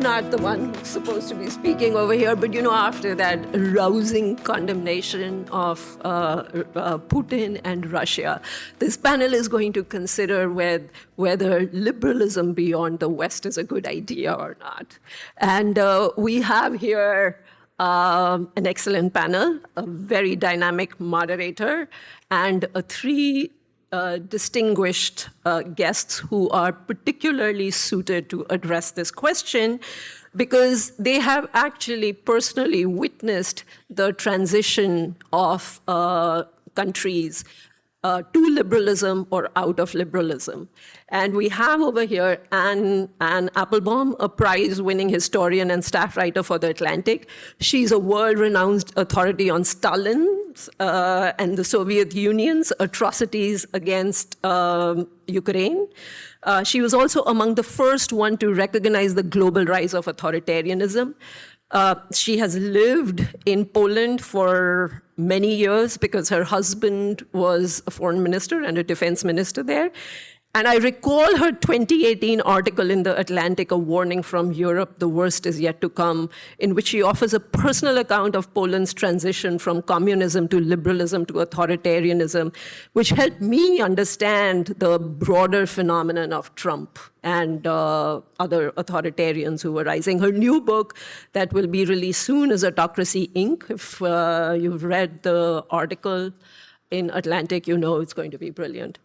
not the one who's supposed to be speaking over here, but after that rousing condemnation of Putin and Russia, this panel is going to consider whether liberalism beyond the West is a good idea or not. And we have here an excellent panel, a very dynamic moderator, and three distinguished guests who are particularly suited to address this question because they have actually personally witnessed the transition of countries to liberalism or out of liberalism. And we have over here Anne Applebaum, a prize-winning historian and staff writer for The Atlantic. She's a world-renowned authority on Stalin's and the Soviet Union's atrocities against Ukraine. She was also among the first one to recognize the global rise of authoritarianism. She has lived in Poland for many years because her husband was a foreign minister and a defense minister there. And I recall her 2018 article in The Atlantic, A Warning from Europe, The Worst is Yet to Come, in which she offers a personal account of Poland's transition from communism to liberalism to authoritarianism, which helped me understand the broader phenomenon of Trump and other authoritarians who were rising. Her new book that will be released soon is Autocracy, Inc. If you've read the article in Atlantic, you know it's going to be brilliant.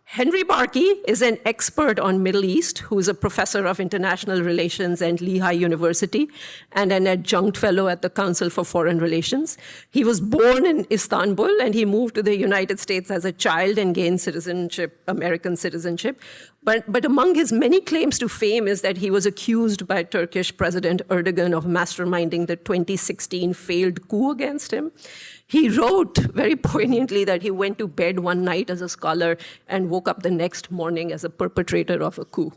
Henri Barkey is an expert on Middle East who is a professor of international relations at Lehigh University and an adjunct fellow at the Council for Foreign Relations. He was born in Istanbul and he moved to the United States as a child and gained citizenship, American citizenship. But among his many claims to fame is that he was accused by Turkish President Erdogan of masterminding the 2016 failed coup against him. He wrote very poignantly that he went to bed one night as a scholar and woke up the next morning as a perpetrator of a coup,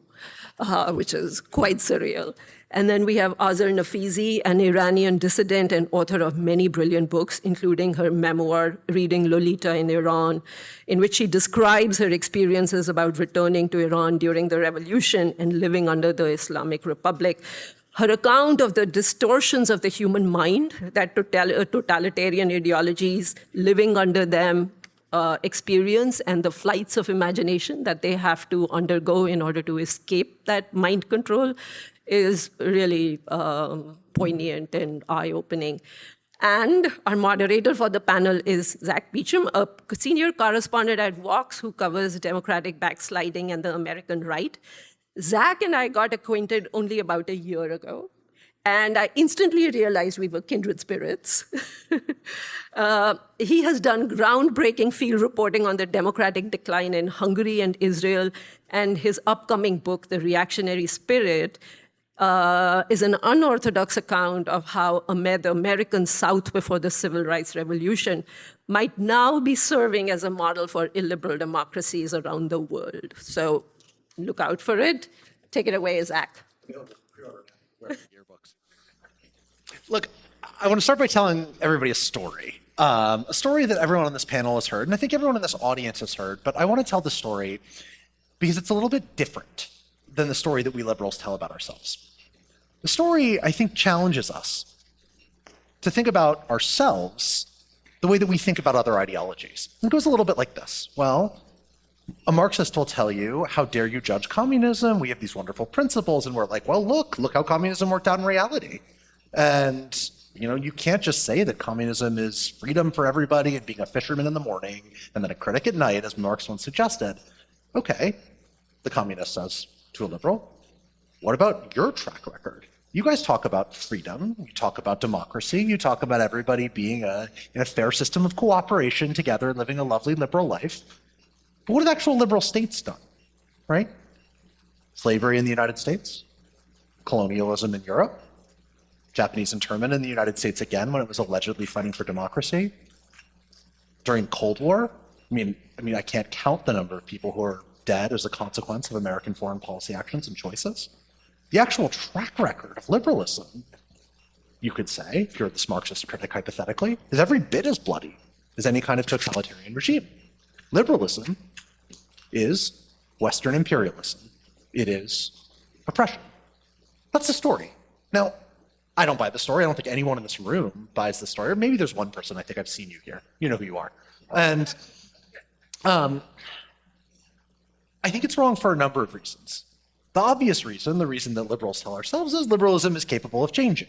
which is quite surreal. And then we have Azar Nafisi, an Iranian dissident and author of many brilliant books, including her memoir, Reading Lolita in Iran, in which she describes her experiences about returning to Iran during the revolution and living under the Islamic Republic. Her account of the distortions of the human mind that totalitarian ideologies living under them experience and the flights of imagination that they have to undergo in order to escape that mind control is really poignant and eye-opening. And our moderator for the panel is Zack, a senior correspondent at Vox who covers democratic backsliding and the American right. Zack and I got acquainted only about a year ago, and I instantly realized we were kindred spirits. He has done groundbreaking field reporting on the democratic decline in Hungary and Israel, and his upcoming book, The Reactionary Spirit, is an unorthodox account of how the American South before the Civil Rights Revolution might now be serving as a model for illiberal democracies around the world. So look out for it. Take it away, Zack. Look, I want to start by telling everybody a story that everyone on this panel has heard, and I think everyone in this audience has heard, but I want to tell the story because it's a little bit different than the story that we liberals tell about ourselves. The story, I think, challenges us to think about ourselves the way that we think about other ideologies. It goes a little bit like this. Well, a Marxist will tell you, how dare you judge communism? We have these wonderful principles. And we're like, well, look how communism worked out in reality. And you can't just say that communism is freedom for everybody and being a fisherman in the morning and then a critic at night, as Marx once suggested. Okay, the communist says to a liberal, what about your track record? You guys talk about freedom, you talk about democracy, you talk about everybody being in a fair system of cooperation together, living a lovely liberal life. But what have actual liberal states done, right? Slavery in the United States, colonialism in Europe, Japanese internment in the United States again when it was allegedly fighting for democracy. During Cold War, I can't count the number of people who are dead as a consequence of American foreign policy actions and choices. The actual track record of liberalism, you could say, if you're this Marxist critic hypothetically, is every bit as bloody as any kind of totalitarian regime. Liberalism is Western imperialism. It is oppression. That's the story. Now, I don't buy the story. I don't think anyone in this room buys the story. Or maybe there's one person. I think I've seen you here. You know who you are. And I think it's wrong for a number of reasons. The obvious reason, the reason that liberals tell ourselves, is liberalism is capable of changing.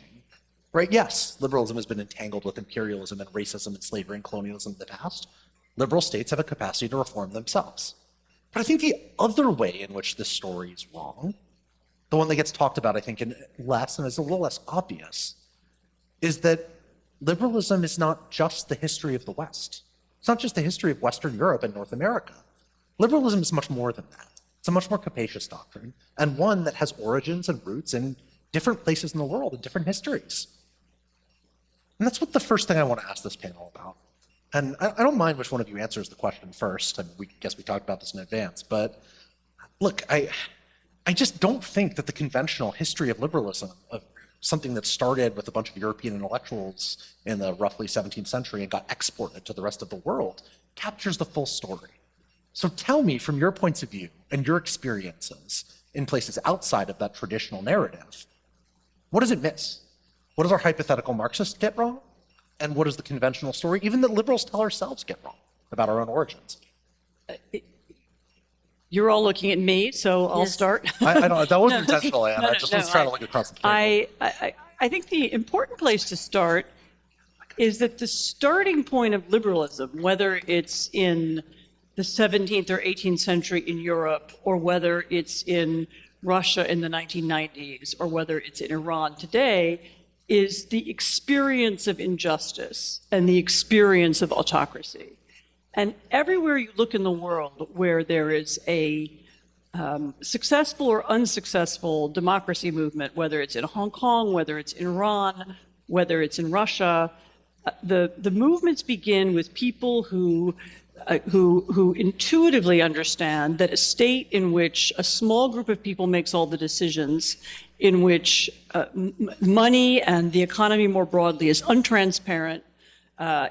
Right? Yes, liberalism has been entangled with imperialism and racism and slavery and colonialism in the past. Liberal states have a capacity to reform themselves. But I think the other way in which this story is wrong, the one that gets talked about, I think, in less and is a little less obvious, is that liberalism is not just the history of the West. It's not just the history of Western Europe and North America. Liberalism is much more than that. It's a much more capacious doctrine, and one that has origins and roots in different places in the world and different histories. And that's what the first thing I want to ask this panel about. And I don't mind which one of you answers the question first. And we guess we talked about this in advance. But look, I just don't think that the conventional history of liberalism, of something that started with a bunch of European intellectuals in the roughly 17th century and got exported to the rest of the world, captures the full story. So tell me, from your points of view and your experiences in places outside of that traditional narrative, what does it miss? What does our hypothetical Marxists get wrong? And what does the conventional story, even that liberals tell ourselves, get wrong about our own origins? You're all looking at me, so I'll start. I don't, that wasn't intentional, Anne. I just was trying to look across the table. I think the important place to start is that the starting point of liberalism, whether it's in the 17th or 18th century in Europe, or whether it's in Russia in the 1990s, or whether it's in Iran today, is the experience of injustice and the experience of autocracy. And everywhere you look in the world where there is a successful or unsuccessful democracy movement, whether it's in Hong Kong, whether it's in Iran, whether it's in Russia, the movements begin with people who intuitively understand that a state in which a small group of people makes all the decisions, in which money and the economy more broadly is untransparent,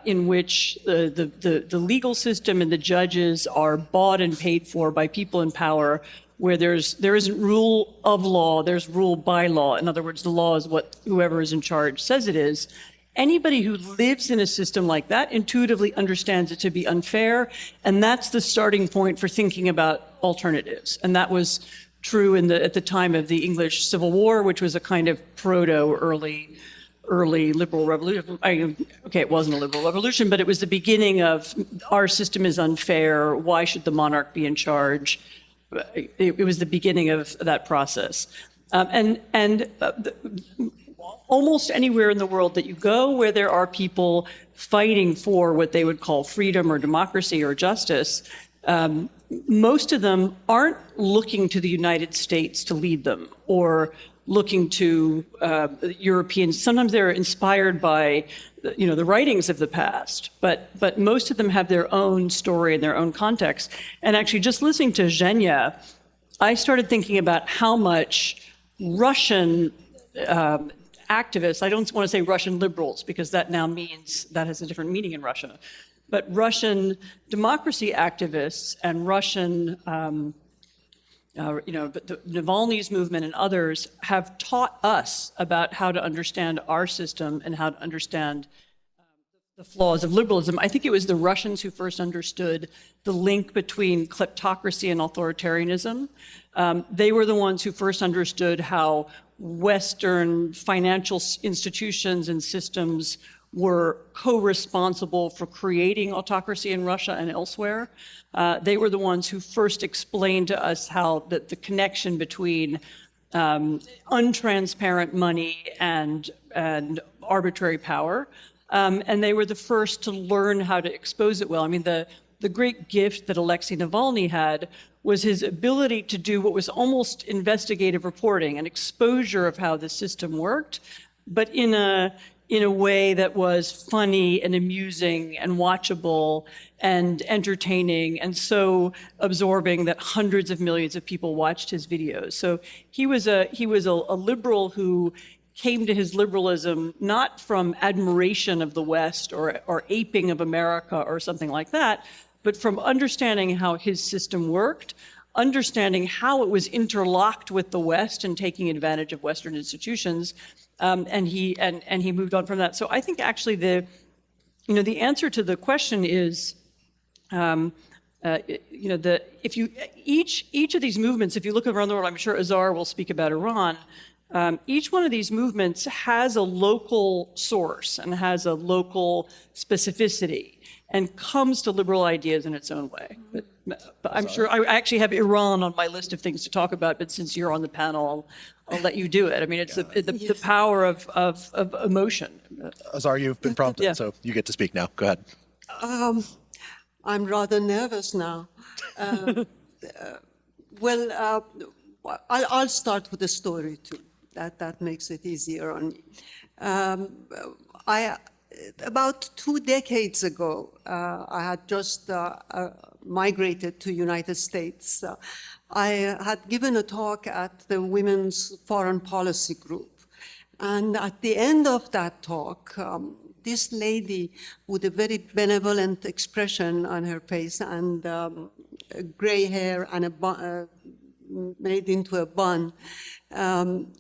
in which the legal system and the judges are bought and paid for by people in power, where there isn't rule of law, there's rule by law. In other words, the law is what whoever is in charge says it is. Anybody who lives in a system like that intuitively understands it to be unfair, and that's the starting point for thinking about alternatives. And that was true at the time of the English Civil War, which was a kind of early liberal revolution. Okay, it wasn't a liberal revolution, but it was the beginning of our system is unfair. Why should the monarch be in charge? It was the beginning of that process. Almost anywhere in the world that you go where there are people fighting for what they would call freedom or democracy or justice, most of them aren't looking to the United States to lead them or looking to Europeans. Sometimes they're inspired by the writings of the past, but most of them have their own story and their own context. And actually, just listening to Zhenya, I started thinking about how much Russian activists, I don't want to say Russian liberals, because that now means that has a different meaning in Russia, but Russian democracy activists and Russian, the Navalny's movement and others have taught us about how to understand our system and how to understand the flaws of liberalism. I think it was the Russians who first understood the link between kleptocracy and authoritarianism. They were the ones who first understood how Western financial institutions and systems were co-responsible for creating autocracy in Russia and elsewhere. They were the ones who first explained to us how the connection between untransparent money and arbitrary power. And they were the first to learn how to expose it well. I mean, the great gift that Alexei Navalny had was his ability to do what was almost investigative reporting, an exposure of how the system worked, but in a way that was funny and amusing and watchable and entertaining and so absorbing that hundreds of millions of people watched his videos. So he was a liberal who came to his liberalism not from admiration of the West or aping of America or something like that, but from understanding how his system worked, understanding how it was interlocked with the West and taking advantage of Western institutions, and he moved on from that. So I think actually the answer to the question is, if you each of these movements, if you look around the world, I'm sure Azar will speak about Iran. Each one of these movements has a local source and has a local specificity and comes to liberal ideas in its own way. But I'm sure I actually have Iran on my list of things to talk about, but since you're on the panel, I'll let you do it. I mean, it's the power of emotion. Azar, you've been prompted, so you get to speak now. Go ahead. I'm rather nervous now. I'll start with a story too. That makes it easier on me. About 2 decades ago, I had just migrated to United States. I had given a talk at the Women's Foreign Policy Group. And at the end of that talk, this lady with a very benevolent expression on her face and gray hair and made into a bun,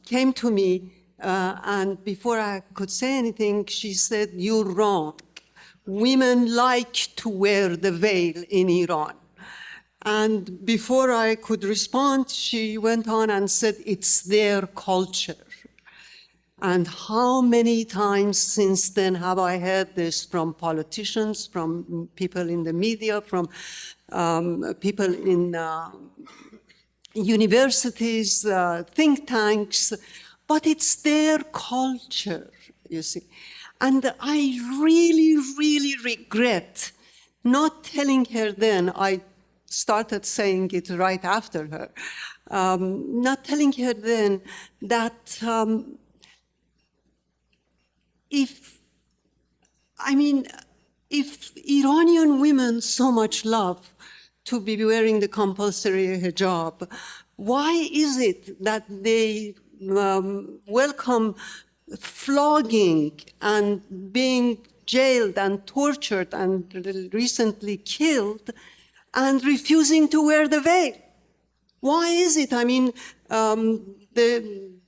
came to me, and before I could say anything, she said, "You're wrong. Women like to wear the veil in Iran." And before I could respond, she went on and said, "It's their culture." And how many times since then have I heard this from politicians, from people in the media, from people in universities, think tanks, but it's their culture, you see. And I really, really regret not telling her then. I started saying it right after her, not telling her then that if Iranian women so much love to be wearing the compulsory hijab, why is it that they welcome flogging and being jailed and tortured and recently killed and refusing to wear the veil? Why is it? I mean,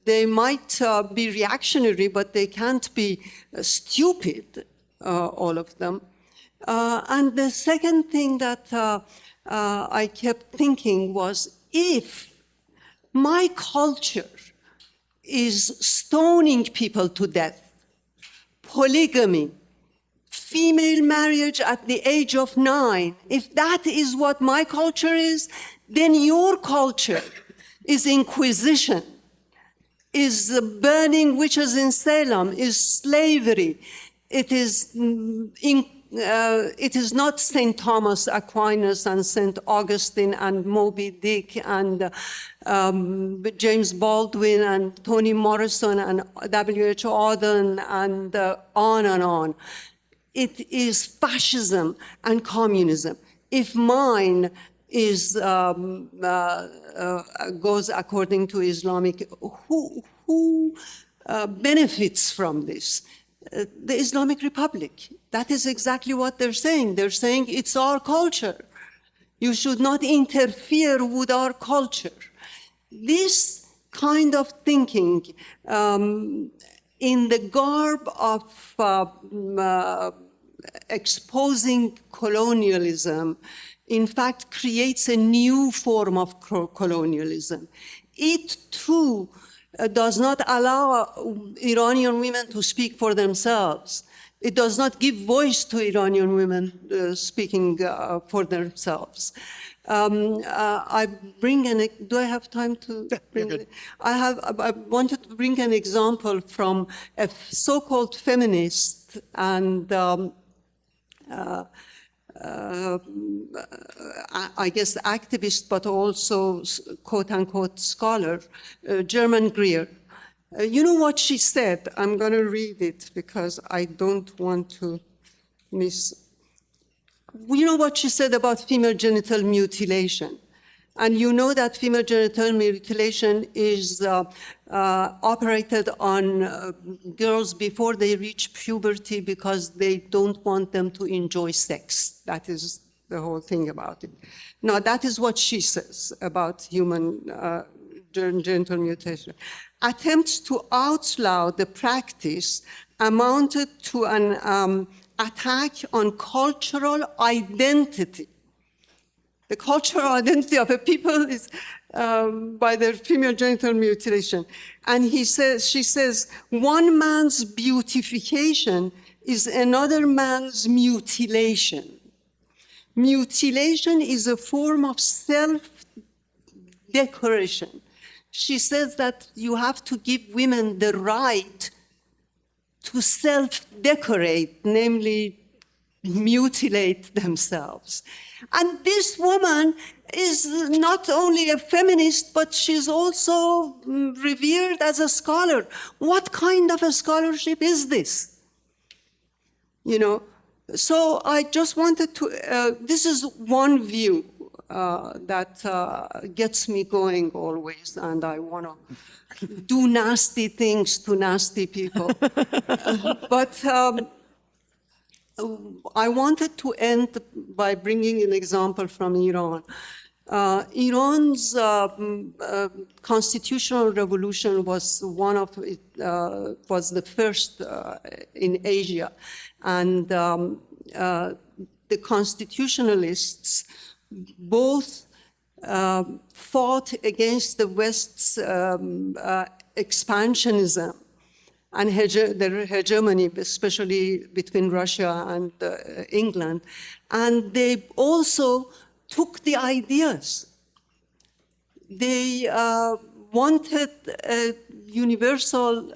they might be reactionary, but they can't be stupid, all of them. And the second thing that I kept thinking was, if my culture is stoning people to death, polygamy, female marriage at the age of 9, if that is what my culture is, then your culture is inquisition, is burning witches in Salem, is slavery. It is not St. Thomas Aquinas and St. Augustine and Moby Dick and James Baldwin and Toni Morrison and W.H. Auden and on and on. It is fascism and communism. If mine is goes according to Islamic, who benefits from this? The Islamic Republic. That is exactly what they're saying. They're saying it's our culture. You should not interfere with our culture. This kind of thinking, in the garb of exposing colonialism, in fact, creates a new form of colonialism. It too does not allow Iranian women to speak for themselves. It does not give voice to Iranian women speaking for themselves. Do I have time to bring it? I wanted to bring an example from a so-called feminist and I guess activist, but also quote-unquote scholar, German Greer. You know what she said? I'm going to read it because I don't want to miss. You know what she said about female genital mutilation? And you know that female genital mutilation is operated on girls before they reach puberty because they don't want them to enjoy sex. That is the whole thing about it. Now, that is what she says about human genital mutilation. Attempts to outlaw the practice amounted to an attack on cultural identity. The cultural identity of a people is by their female genital mutilation. And she says, one man's beautification is another man's mutilation. Mutilation is a form of self-decoration. She says that you have to give women the right to self-decorate, namely mutilate themselves. And this woman is not only a feminist, but she's also revered as a scholar. What kind of a scholarship is this? You know, so I just wanted to, this is one view that gets me going always, and I want to do nasty things to nasty people. But I wanted to end by bringing an example from Iran. Iran's constitutional revolution was was the first in Asia, and the constitutionalists both fought against the West's expansionism and their hegemony, especially between Russia and England. And they also took the ideas. They wanted a universal,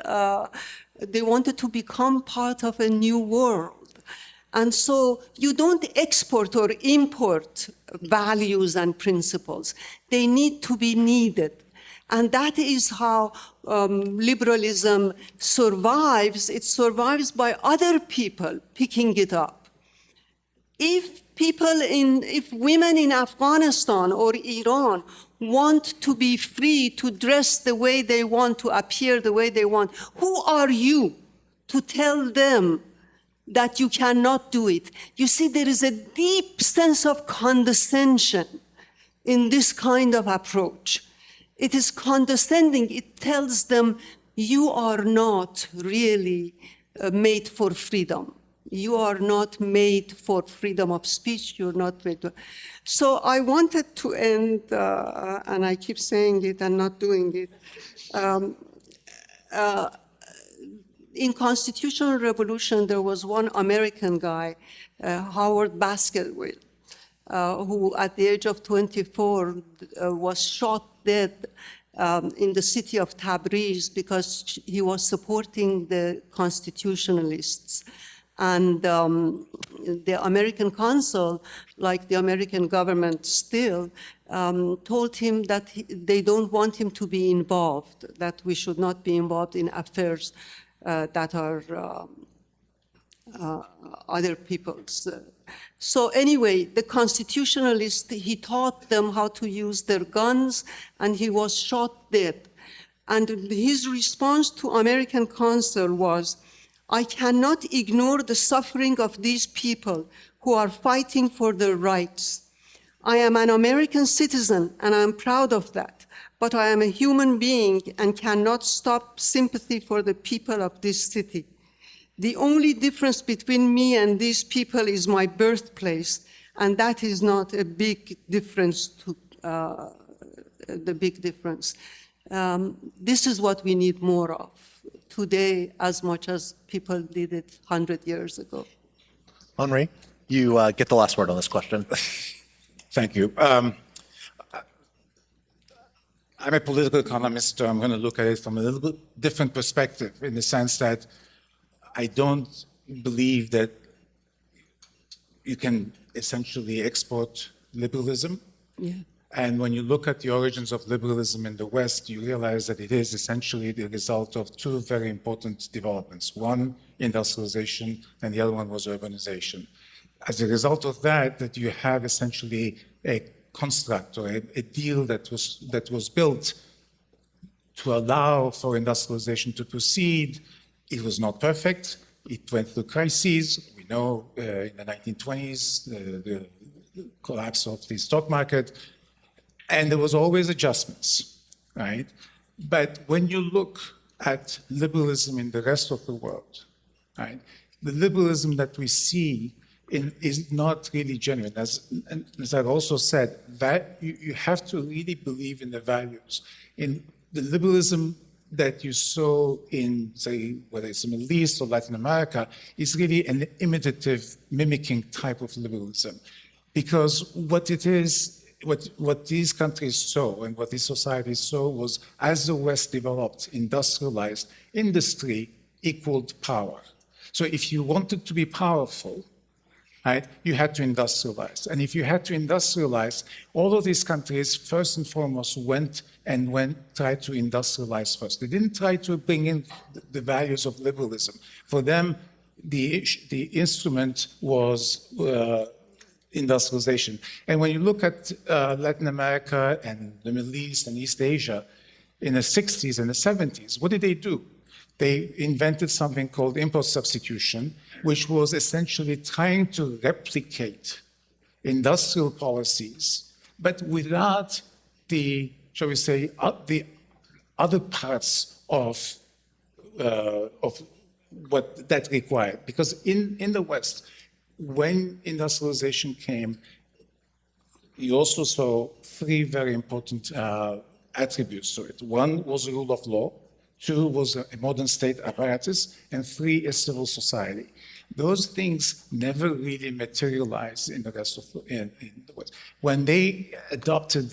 they wanted to become part of a new world. And so you don't export or import values and principles. They need to be needed. And that is how liberalism survives. It survives by other people picking it up. If women in Afghanistan or Iran want to be free to dress the way they want, to appear the way they want, who are you to tell them that you cannot do it? You see, there is a deep sense of condescension in this kind of approach. It is condescending. It tells them, you are not really made for freedom. You are not made for freedom of speech. You're not made to. So I wanted to end, and I keep saying it and not doing it. In Constitutional Revolution, there was one American guy, Howard Baskerville, who at the age of 24 was shot dead in the city of Tabriz because he was supporting the constitutionalists. And the American consul, like the American government still, told him that they don't want him to be involved, that we should not be involved in affairs that are other people's. So anyway, the constitutionalist, he taught them how to use their guns, and he was shot dead. And his response to American consul was, I cannot ignore the suffering of these people who are fighting for their rights. I am an American citizen, and I am proud of that. But I am a human being and cannot stop sympathy for the people of this city. The only difference between me and these people is my birthplace, and that is not a big difference to the big difference. This is what we need more of today, as much as people did it 100 years ago. Henri, you get the last word on this question. Thank you. I'm a political economist, so I'm going to look at it from a little bit different perspective, in the sense that I don't believe that you can essentially export liberalism. Yeah. And when you look at the origins of liberalism in the West, you realize that it is essentially the result of two very important developments. One, industrialization, and the other one was urbanization. As a result of that you have essentially a construct or a deal that was built to allow for industrialization to proceed. It was not perfect. It went through crises. We know in the 1920s, the collapse of the stock market, and there was always adjustments, right? But when you look at liberalism in the rest of the world, right, the liberalism that we see is not really genuine. As I've also said, that you have to really believe in the values. In the liberalism that you saw in, say, whether it's the Middle East or Latin America, is really an imitative, mimicking type of liberalism. Because what it is, what these countries saw and what these societies saw was, as the West developed, industrialized, industry equaled power. So if you wanted to be powerful, right, you had to industrialize. And if you had to industrialize, all of these countries, first and foremost, tried to industrialize first. They didn't try to bring in the values of liberalism. For them, the instrument was industrialization. And when you look at Latin America and the Middle East and East Asia, in the 60s and the 70s, what did they do? They invented something called import substitution, which was essentially trying to replicate industrial policies, but without the, shall we say, the other parts of what that required. Because in the West, when industrialization came, you also saw three very important attributes to it. One was the rule of law, two was a modern state apparatus, and three, a civil society. Those things never really materialized in the rest of in the West. When they adopted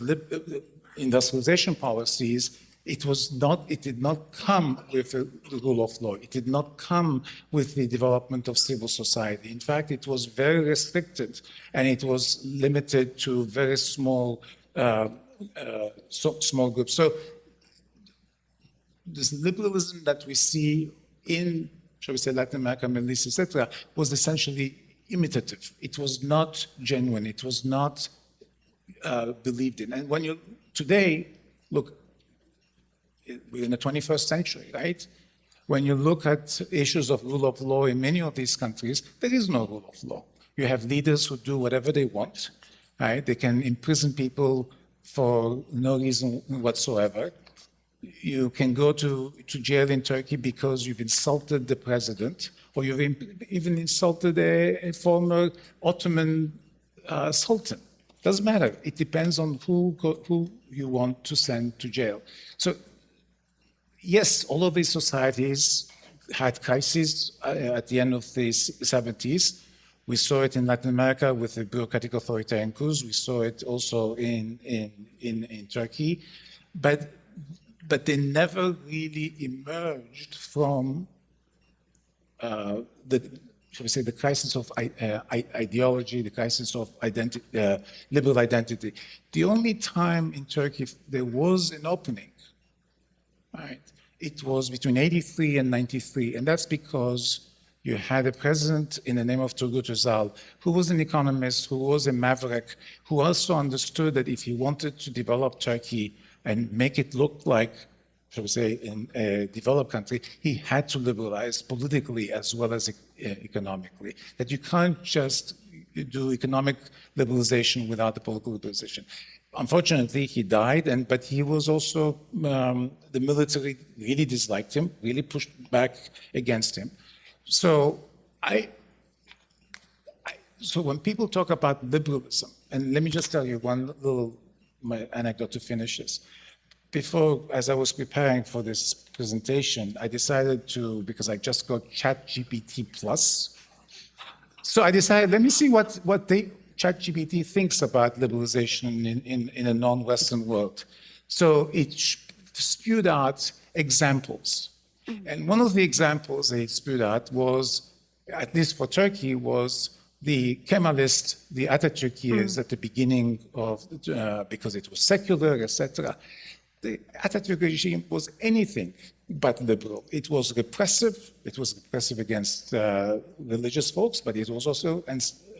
industrialization policies, it did not come with the rule of law. It did not come with the development of civil society. In fact, it was very restricted, and it was limited to very small groups. So this liberalism that we see in, shall we say, Latin America, Middle East, etc., was essentially imitative. It was not genuine. It was not believed in. And when you today look, we're in the 21st century, right? When you look at issues of rule of law in many of these countries, there is no rule of law. You have leaders who do whatever they want, right? They can imprison people for no reason whatsoever. You can go to jail in Turkey because you've insulted the president, or you've even insulted a former Ottoman sultan. Doesn't matter. It depends on who you want to send to jail. So, yes, all of these societies had crises at the end of the 70s. We saw it in Latin America with the bureaucratic authoritarian coups. We saw it also in Turkey. But they never really emerged from the crisis of ideology, the crisis of liberal identity. The only time in Turkey there was an opening, right, it was between 83 and 93, and that's because you had a president in the name of Turgut Özal, who was an economist, who was a maverick, who also understood that if he wanted to develop Turkey and make it look like, shall we say, in a developed country, he had to liberalize politically as well as economically. That you can't just do economic liberalization without the political liberalization. Unfortunately, he died, but he was also, the military really disliked him, really pushed back against him. So so when people talk about liberalism, and let me just tell you one little anecdote to finish this. Before, as I was preparing for this presentation, I decided to, because I just got ChatGPT Plus, so I decided, let me see what ChatGPT thinks about liberalization in a non-Western world. So it spewed out examples. And one of the examples they spewed out was, at least for Turkey, was the Kemalist, the Atatürk years at the beginning of, because it was secular, etc. The Atatürk regime was anything but liberal. It was repressive. It was repressive against religious folks, but it was also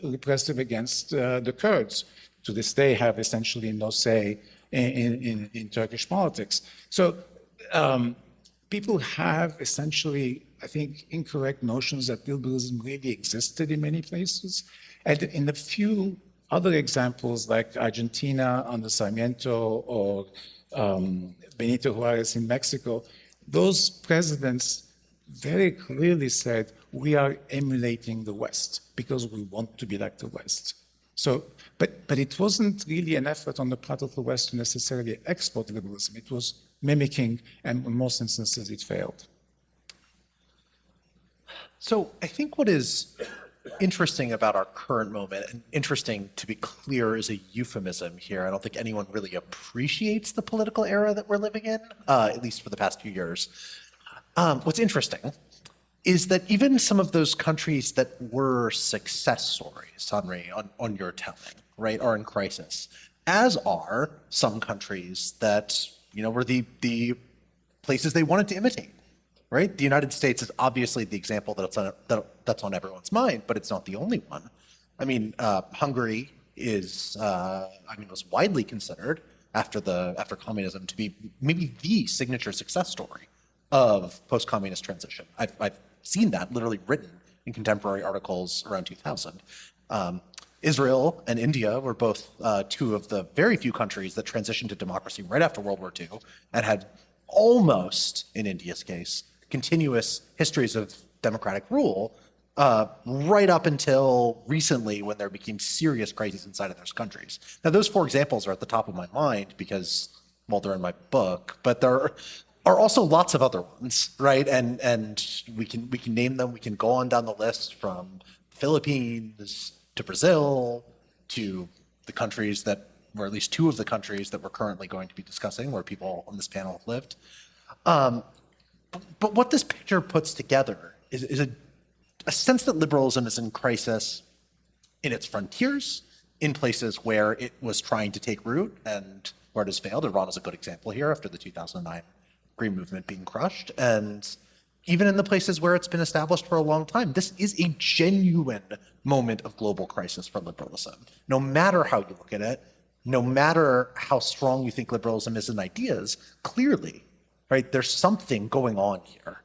repressive against the Kurds. To this day, have essentially no say in Turkish politics. So people have essentially, I think, incorrect notions that liberalism really existed in many places. And in the few other examples like Argentina under Sarmiento or Benito Juarez in Mexico, those presidents very clearly said, we are emulating the West because we want to be like the West. So, but it wasn't really an effort on the part of the West to necessarily export liberalism. It was mimicking, and in most instances, it failed. So I think what is interesting about our current moment, and interesting to be clear is a euphemism here. I don't think anyone really appreciates the political era that we're living in, at least for the past few years. What's interesting is that even some of those countries that were success stories, Henri, on your telling, right, are in crisis, as are some countries that, were the places they wanted to imitate, right? The United States is obviously the example that's on everyone's mind, but it's not the only one. I mean, Hungary was widely considered after communism to be maybe the signature success story of post-communist transition. I've seen that literally written in contemporary articles around 2000. Israel and India were both two of the very few countries that transitioned to democracy right after World War II and had almost, in India's case, continuous histories of democratic rule right up until recently when there became serious crises inside of those countries. Now, those four examples are at the top of my mind because, well, they're in my book, but there are also lots of other ones, right? And we can name them. We can go on down the list from the Philippines to Brazil to the countries that, or at least two of the countries that we're currently going to be discussing, where people on this panel have lived. But what this picture puts together is a sense that liberalism is in crisis in its frontiers, in places where it was trying to take root and where it has failed. Iran is a good example here after the 2009 Green Movement being crushed. And even in the places where it's been established for a long time, this is a genuine moment of global crisis for liberalism. No matter how you look at it, no matter how strong you think liberalism is in ideas, clearly, right, there's something going on here.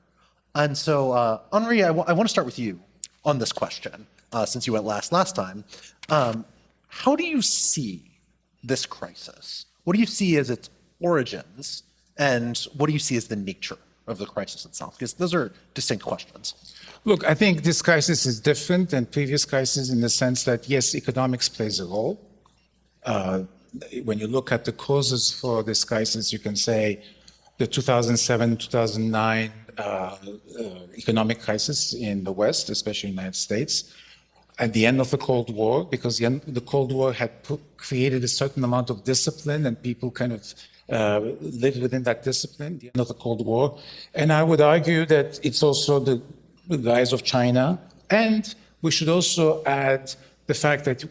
And so, Henri, I want to start with you on this question, since you went last time. How do you see this crisis? What do you see as its origins, and what do you see as the nature of the crisis itself? Because those are distinct questions. Look, I think this crisis is different than previous crises in the sense that, yes, economics plays a role. When you look at the causes for this crisis, you can say the 2007-2009 economic crisis in the West, especially in the United States, at the end of the Cold War, because the Cold War had created a certain amount of discipline and people kind of lived within that discipline, the end of the Cold War. And I would argue that it's also the rise of China. And we should also add the fact that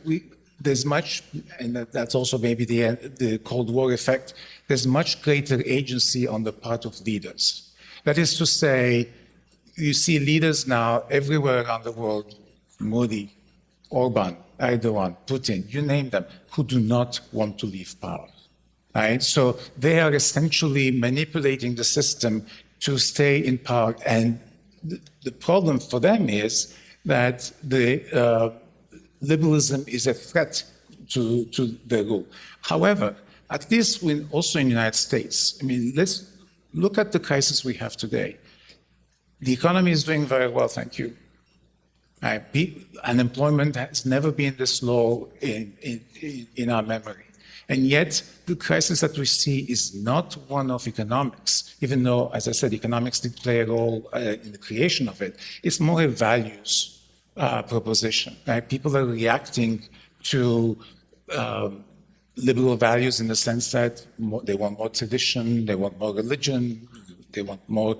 there's much, and that's also maybe the Cold War effect, there's much greater agency on the part of leaders. That is to say, you see leaders now everywhere around the world, Modi, Orban, Erdogan, Putin, you name them, who do not want to leave power. Right? So they are essentially manipulating the system to stay in power. And the problem for them is that the liberalism is a threat to the rule. However, at least also in the United States, I mean, let's look at the crisis we have today. The economy is doing very well, thank you. Unemployment has never been this low in our memory. And yet, the crisis that we see is not one of economics, even though, as I said, economics did play a role in the creation of it. It's more a values proposition. Right? People are reacting to liberal values in the sense that they want more tradition, they want more religion, they want more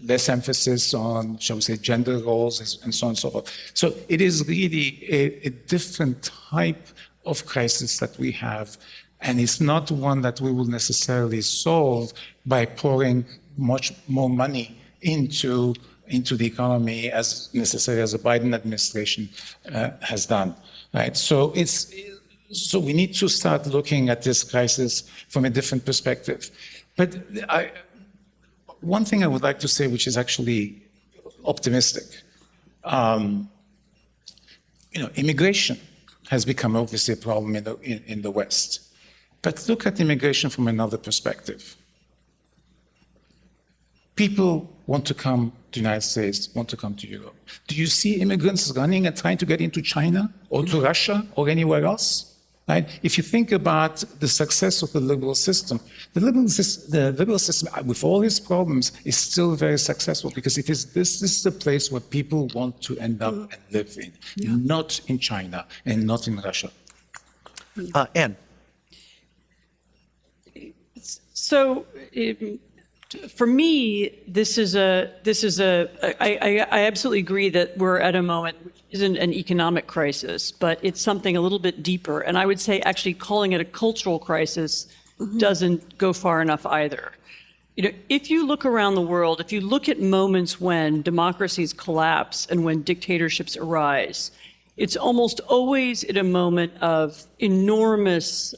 less emphasis on, shall we say, gender roles and so on and so forth. So it is really a different type of crisis that we have, and it's not one that we will necessarily solve by pouring much more money into the economy as necessary as the Biden administration has done. Right? So we need to start looking at this crisis from a different perspective. But one thing I would like to say, which is actually optimistic, immigration has become obviously a problem in the West. But look at immigration from another perspective. People want to come to the United States, want to come to Europe. Do you see immigrants running and trying to get into China or to Russia or anywhere else? Right? If you think about the success of the liberal system, the liberal system, with all its problems, is still very successful because this is the place where people want to end up and live in, not in China and not in Russia. Anne. So, for me, I absolutely agree that we're at a moment which isn't an economic crisis, but it's something a little bit deeper. And I would say actually calling it a cultural crisis doesn't go far enough either. You know, if you look around the world, if you look at moments when democracies collapse and when dictatorships arise, it's almost always in a moment of enormous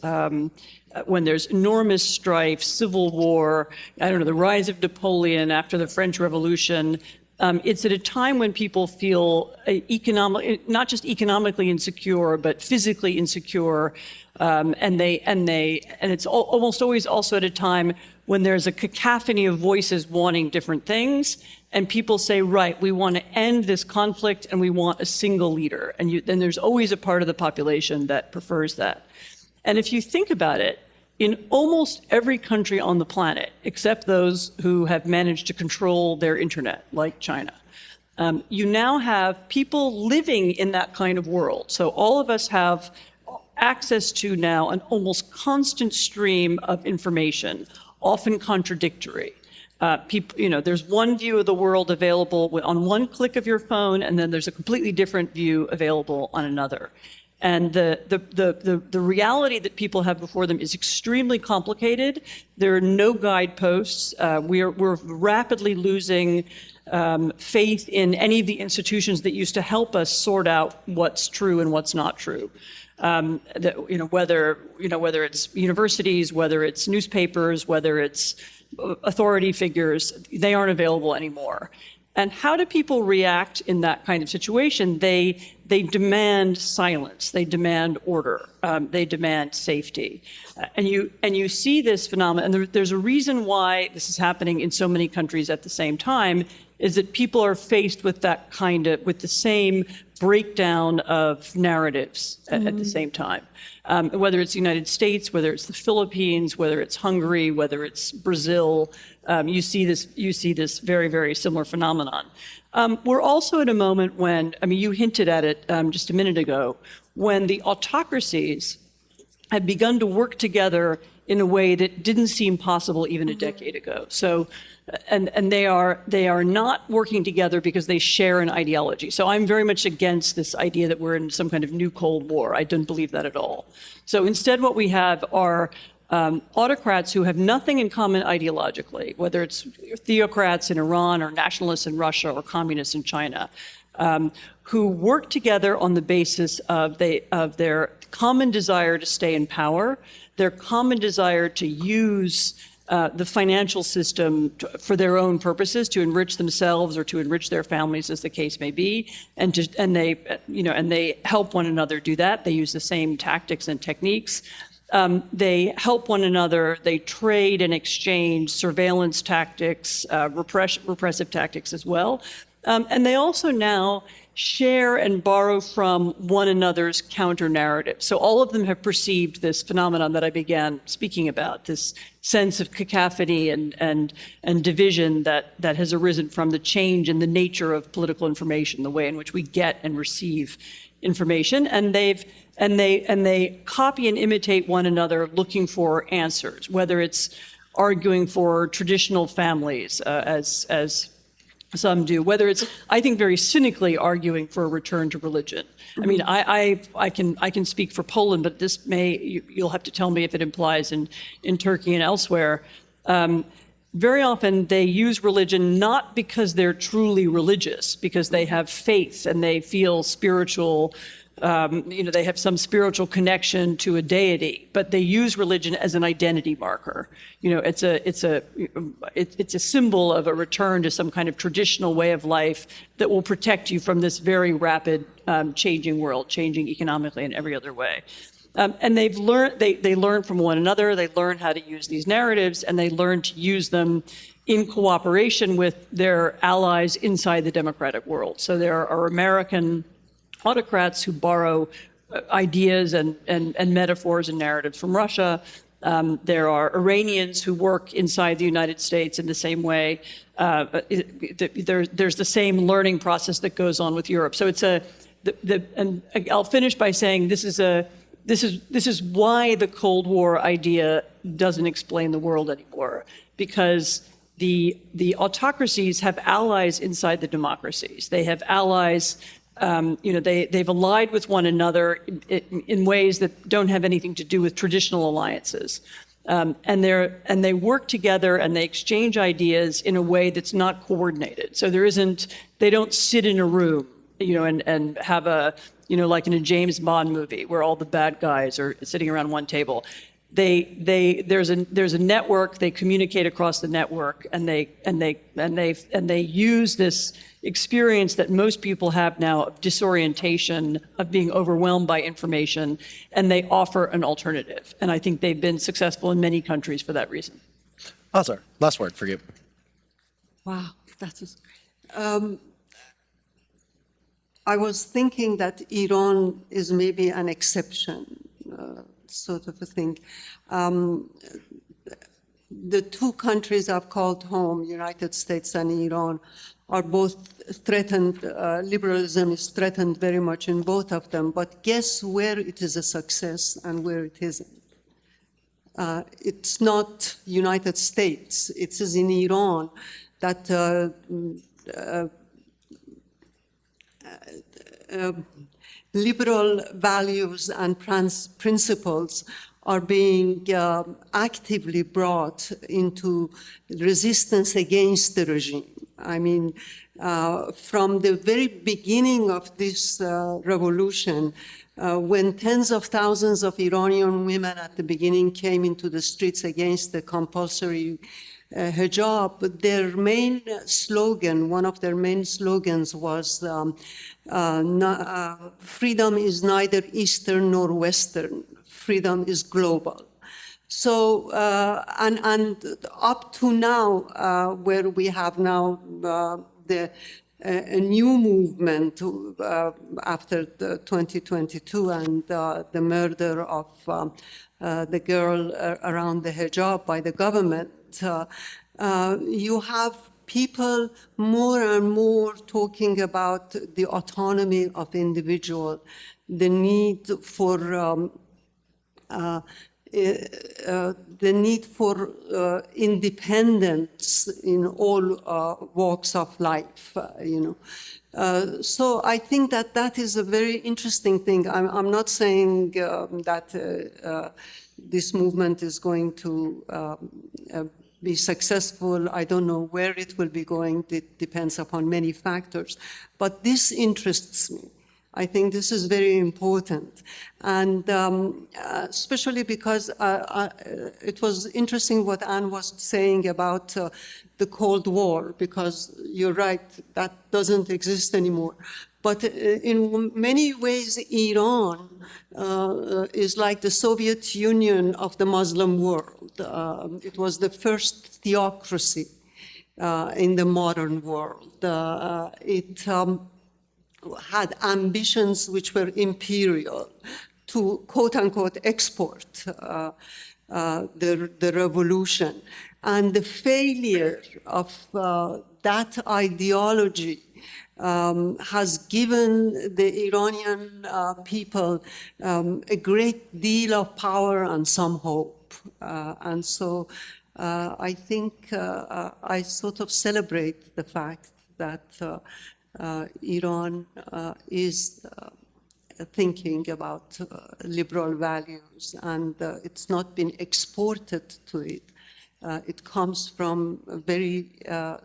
when there's enormous strife, civil war, I don't know, the rise of Napoleon after the French Revolution. It's at a time when people feel not just economically insecure, but physically insecure, and it's almost always also at a time when there's a cacophony of voices wanting different things, and people say, right, we want to end this conflict and we want a single leader, and then there's always a part of the population that prefers that. And if you think about it, in almost every country on the planet, except those who have managed to control their internet, like China, you now have people living in that kind of world. So all of us have access to now an almost constant stream of information, often contradictory. There's one view of the world available on one click of your phone, and then there's a completely different view available on another. And the reality that people have before them is extremely complicated. There are no guideposts. We're rapidly losing faith in any of the institutions that used to help us sort out what's true and what's not true. Whether it's universities, whether it's newspapers, whether it's authority figures, they aren't available anymore. And how do people react in that kind of situation? They demand silence. They demand order. They demand safety. And you see this phenomenon. And there's a reason why this is happening in so many countries at the same time. Is that people are faced with with the same breakdown of narratives at the same time. Whether it's the United States, whether it's the Philippines, whether it's Hungary, whether it's Brazil, you see this very, very similar phenomenon. We're also at a moment when, you hinted at it just a minute ago, when the autocracies have begun to work together in a way that didn't seem possible even a decade ago. So, and they are not working together because they share an ideology. So I'm very much against this idea that we're in some kind of new Cold War. I don't believe that at all. So instead what we have are autocrats who have nothing in common ideologically, whether it's theocrats in Iran or nationalists in Russia or communists in China, who work together on the basis of their common desire to stay in power, their common desire to use the financial system for their own purposes, to enrich themselves or to enrich their families, as the case may be, and they help one another do that. They use the same tactics and techniques. They help one another. They trade and exchange surveillance tactics, repressive tactics as well. And they also now share and borrow from one another's counter-narrative. So all of them have perceived this phenomenon that I began speaking about, this sense of cacophony and division that has arisen from the change in the nature of political information, the way in which we get and receive information. And they copy and imitate one another looking for answers, whether it's arguing for traditional families, as some do, whether it's, I think, very cynically arguing for a return to religion. I mean, I can speak for Poland, but this you'll have to tell me if it implies in Turkey and elsewhere. Very often they use religion not because they're truly religious, because they have faith and they feel spiritual They have some spiritual connection to a deity, but they use religion as an identity marker. It's a symbol of a return to some kind of traditional way of life that will protect you from this very rapid changing world, changing economically and every other way. And they've learned, they learn from one another, they learn how to use these narratives, and they learn to use them in cooperation with their allies inside the democratic world. So there are American autocrats who borrow ideas and metaphors and narratives from Russia. There are Iranians who work inside the United States in the same way. There's the same learning process that goes on with Europe. So and I'll finish by saying this is why the Cold War idea doesn't explain the world anymore, because the autocracies have allies inside the democracies. They have allies. They've allied with one another in ways that don't have anything to do with traditional alliances, and they work together and they exchange ideas in a way that's not coordinated. So they don't sit in a room, and have like in a James Bond movie where all the bad guys are sitting around one table. There's a network. They communicate across the network, and they use this experience that most people have now of disorientation, of being overwhelmed by information, and they offer an alternative. And I think they've been successful in many countries for that reason. Azar, last word for you. Wow, that is great. I was thinking that Iran is maybe an exception, sort of a thing. The two countries I've called home, United States and Iran, are both threatened. Liberalism is threatened very much in both of them. But guess where it is a success and where it isn't? It's not United States. It is in Iran that liberal values and principles are being actively brought into resistance against the regime. I mean, from the very beginning of this revolution, when tens of thousands of Iranian women at the beginning came into the streets against the compulsory hijab, their main slogan, one of their main slogans was, freedom is neither Eastern nor Western, freedom is global. So, and up to now, where we have now a new movement after the 2022 and the murder of the girl around the hijab by the government, you have people more and more talking about the autonomy of the individual, the need for independence in all walks of life, So I think that is a very interesting thing. I'm not saying that this movement is going to be successful. I don't know where it will be going. It depends upon many factors. But this interests me. I think this is very important. And especially because it was interesting what Anne was saying about the Cold War, because you're right, that doesn't exist anymore. But in many ways, Iran is like the Soviet Union of the Muslim world. It was the first theocracy in the modern world. It had ambitions which were imperial to, quote unquote, export the revolution. And the failure of that ideology has given the Iranian people a great deal of power and some hope. And so I think I sort of celebrate the fact that Iran is thinking about liberal values, and it's not been exported to it. It comes from very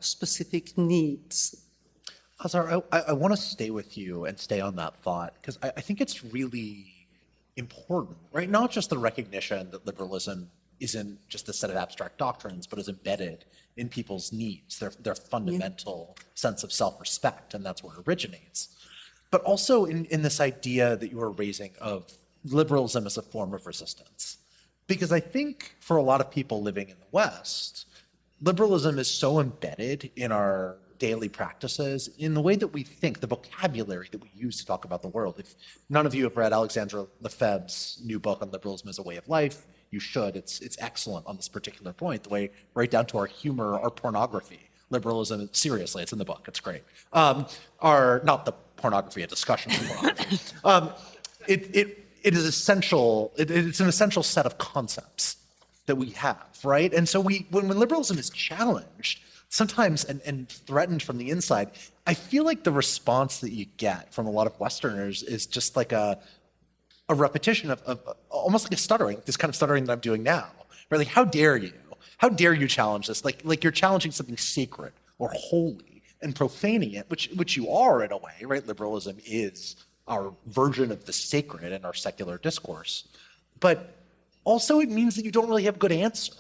specific needs. Azar, I want to stay with you and stay on that thought because I think it's really important, right? Not just the recognition that liberalism isn't just a set of abstract doctrines, but is embedded in people's needs, their fundamental sense of self-respect, and that's where it originates. But also in this idea that you were raising of liberalism as a form of resistance. Because I think for a lot of people living in the West, liberalism is so embedded in our daily practices, in the way that we think, the vocabulary that we use to talk about the world. If none of you have read Alexandra Lefebvre's new book on liberalism as a way of life, you should. It's excellent on this particular point, the way right down to our humor, our pornography. Liberalism, seriously, it's in the book. It's great. Our not the pornography, a discussion of pornography. It is essential. It's an essential set of concepts that we have, right? And so when liberalism is challenged, sometimes and threatened from the inside, I feel like the response that you get from a lot of Westerners is just like a repetition of almost like a stuttering, this kind of stuttering that I'm doing now. Right? Like, how dare you? How dare you challenge this? Like you're challenging something sacred or holy and profaning it, which you are in a way, right? Liberalism is our version of the sacred in our secular discourse. But also it means that you don't really have a good answer.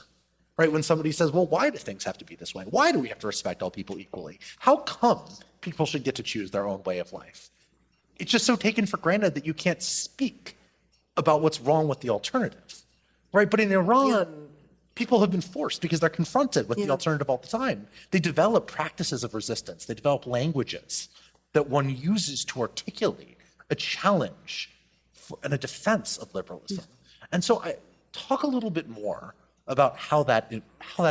Right? When somebody says, well, why do things have to be this way? Why do we have to respect all people equally? How come people should get to choose their own way of life? It's just so taken for granted that you can't speak about what's wrong with the alternative, right? But in Iran, people have been forced because they're confronted with the alternative all the time. They develop practices of resistance. They develop languages that one uses to articulate a challenge and a defense of liberalism. And so talk a little bit more about how that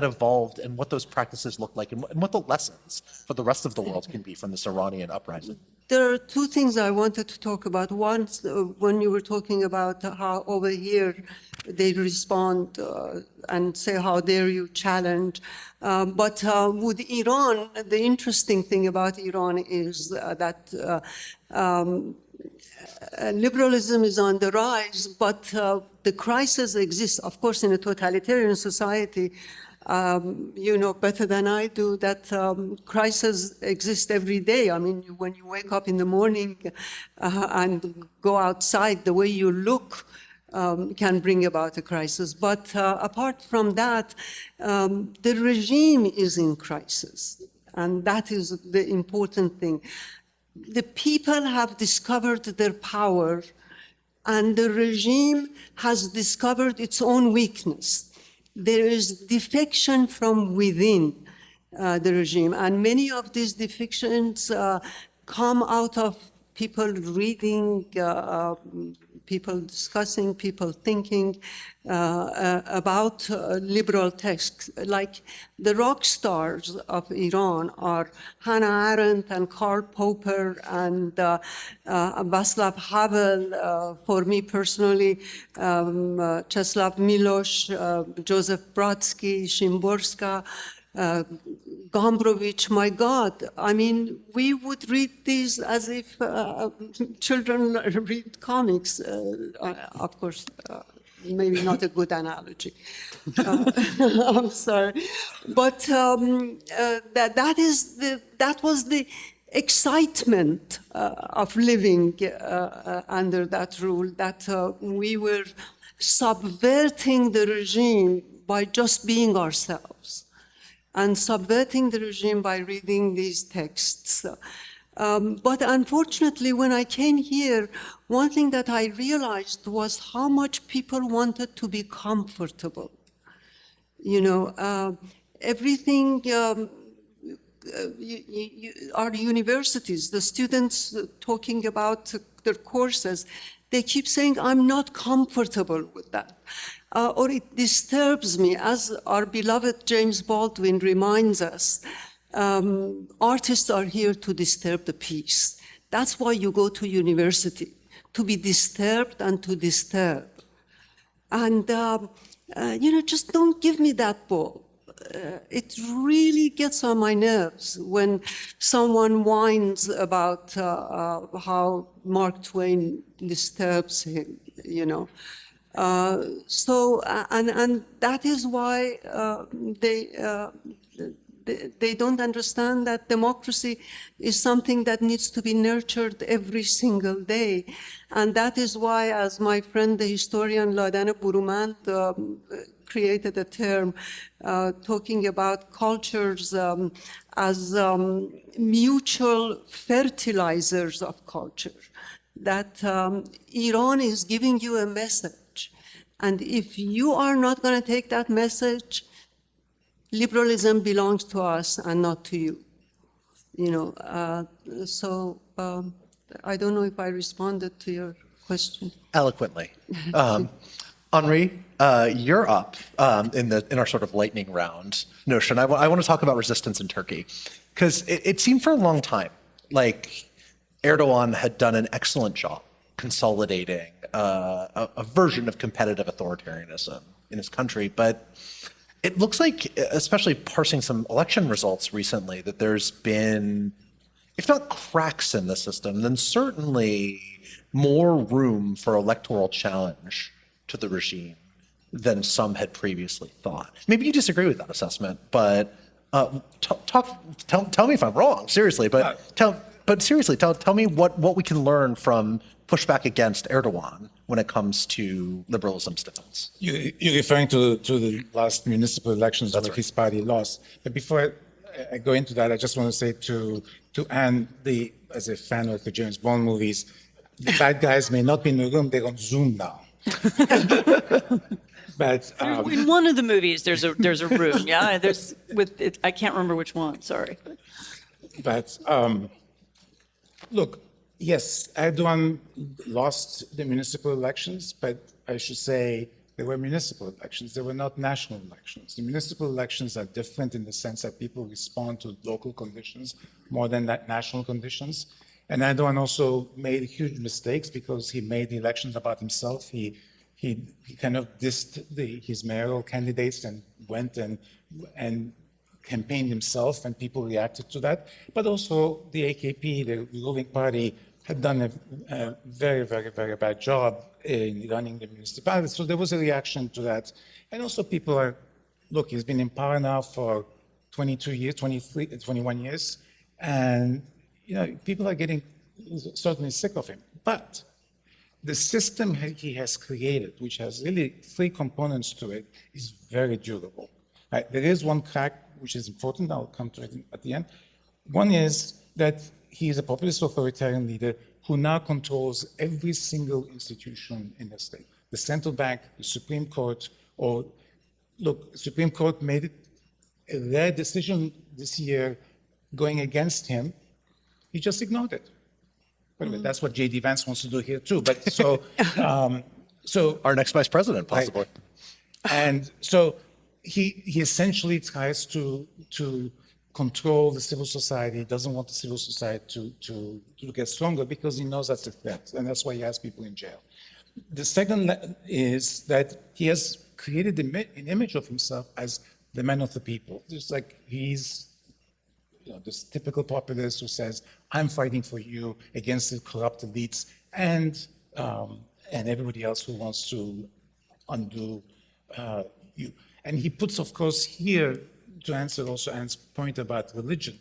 evolved and what those practices look like and what the lessons for the rest of the world can be from this Iranian uprising. There are two things I wanted to talk about. One, when you were talking about how over here they respond and say, how dare you challenge. But with Iran, the interesting thing about Iran is that liberalism is on the rise, but the crisis exists. Of course, in a totalitarian society, you know better than I do that crises exist every day. I mean, when you wake up in the morning and go outside, the way you look can bring about a crisis. But apart from that, the regime is in crisis, and that is the important thing. The people have discovered their power, and the regime has discovered its own weakness. There is defection from within the regime, and many of these defections come out of people reading, people discussing, people thinking about liberal texts. Like the rock stars of Iran are Hannah Arendt and Karl Popper and Václav Havel, for me personally, Czesław Milosz, Joseph Brodsky, Szymborska, Gombrowicz. My God, I mean, we would read these as if children read comics. Of course, maybe not a good analogy. I'm sorry, but that was the excitement of living under that rule, that we were subverting the regime by just being ourselves, and subverting the regime by reading these texts. But unfortunately, when I came here, one thing that I realized was how much people wanted to be comfortable. You know, everything, our universities, the students talking about their courses, they keep saying, I'm not comfortable with that. Or it disturbs me, as our beloved James Baldwin reminds us, artists are here to disturb the peace. That's why you go to university, to be disturbed and to disturb. And, you know, just don't give me that ball. It really gets on my nerves when someone whines about how Mark Twain disturbs him, you know. And that is why they don't understand that democracy is something that needs to be nurtured every single day. And that is why, as my friend, the historian Ladane Burumand, created a term talking about cultures as mutual fertilizers of culture, that Iran is giving you a message. And if you are not going to take that message, liberalism belongs to us and not to you. You know, I don't know if I responded to your question. Eloquently. Henri, you're up in our sort of lightning round notion. I want to talk about resistance in Turkey, because it seemed for a long time like Erdogan had done an excellent job consolidating a version of competitive authoritarianism in his country, but it looks like, especially parsing some election results recently, that there's been, if not cracks in the system, then certainly more room for electoral challenge to the regime than some had previously thought. Maybe you disagree with that assessment, but tell me if I'm wrong, seriously. But tell me what we can learn from pushback against Erdogan when it comes to liberalism's defense. You're referring to the last municipal elections where his party lost. But before I go into that, I just want to say to Anne, as a fan of the James Bond movies, the bad guys may not be in the room, they're on Zoom now. But in one of the movies, there's a room. Yeah, I can't remember which one. Sorry. But look, yes, Erdogan lost the municipal elections, but I should say they were municipal elections. They were not national elections. The municipal elections are different in the sense that people respond to local conditions more than national conditions. And Erdogan also made huge mistakes because he made the elections about himself. He kind of dissed his mayoral candidates and went and campaigned himself, and people reacted to that. But also the AKP, the ruling party, had done a very, very, very bad job in running the municipalities. So there was a reaction to that. And also people look, he's been in power now for 22 years, 23, 21 years. And, you know, people are getting certainly sick of him. But the system he has created, which has really three components to it, is very durable. Right? There is one crack, which is important. I'll come to it at the end. One is that he is a populist authoritarian leader who now controls every single institution in the state. The central bank, the Supreme Court, Supreme Court made a rare decision this year going against him. He just ignored it. But that's what J.D. Vance wants to do here too. But so our next vice president, possibly. Right. And so he essentially tries to control the civil society, doesn't want the civil society to get stronger because he knows that's a threat, and that's why he has people in jail. The second is that he has created an image of himself as the man of the people. Just like he's this typical populist who says, I'm fighting for you against the corrupt elites and everybody else who wants to undo you. And he puts, of course, here, to answer also Anne's point about religion,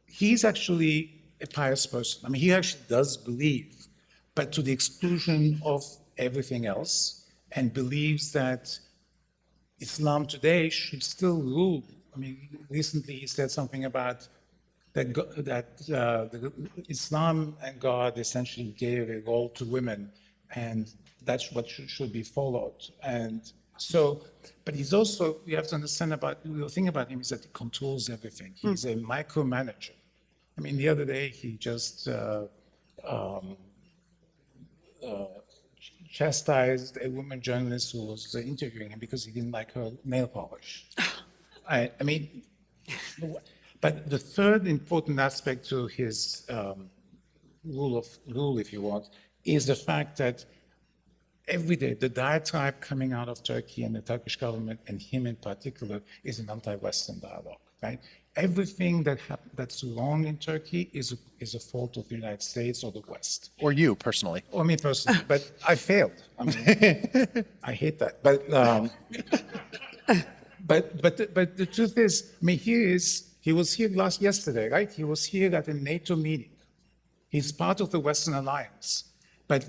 he's actually a pious person. I mean, he actually does believe, but to the exclusion of everything else, and believes that Islam today should still rule. I mean, recently he said something about that Islam and God essentially gave a role to women, and that's what should be followed. And so, but he's also, you have to understand the thing about him is that he controls everything. He's a micromanager. I mean, the other day he just chastised a woman journalist who was interviewing him because he didn't like her nail polish. I mean, but the third important aspect to his rule, if you want, is the fact that every day the diatribe coming out of Turkey and the Turkish government, and him in particular, is an anti-Western dialogue, right? Everything that's wrong in Turkey is a fault of the United States or the West. Or you personally. Or me personally, but I failed. I mean, I hate that. But the truth is, I mean, here is He was here yesterday, right? He was here at a NATO meeting. He's part of the Western Alliance, but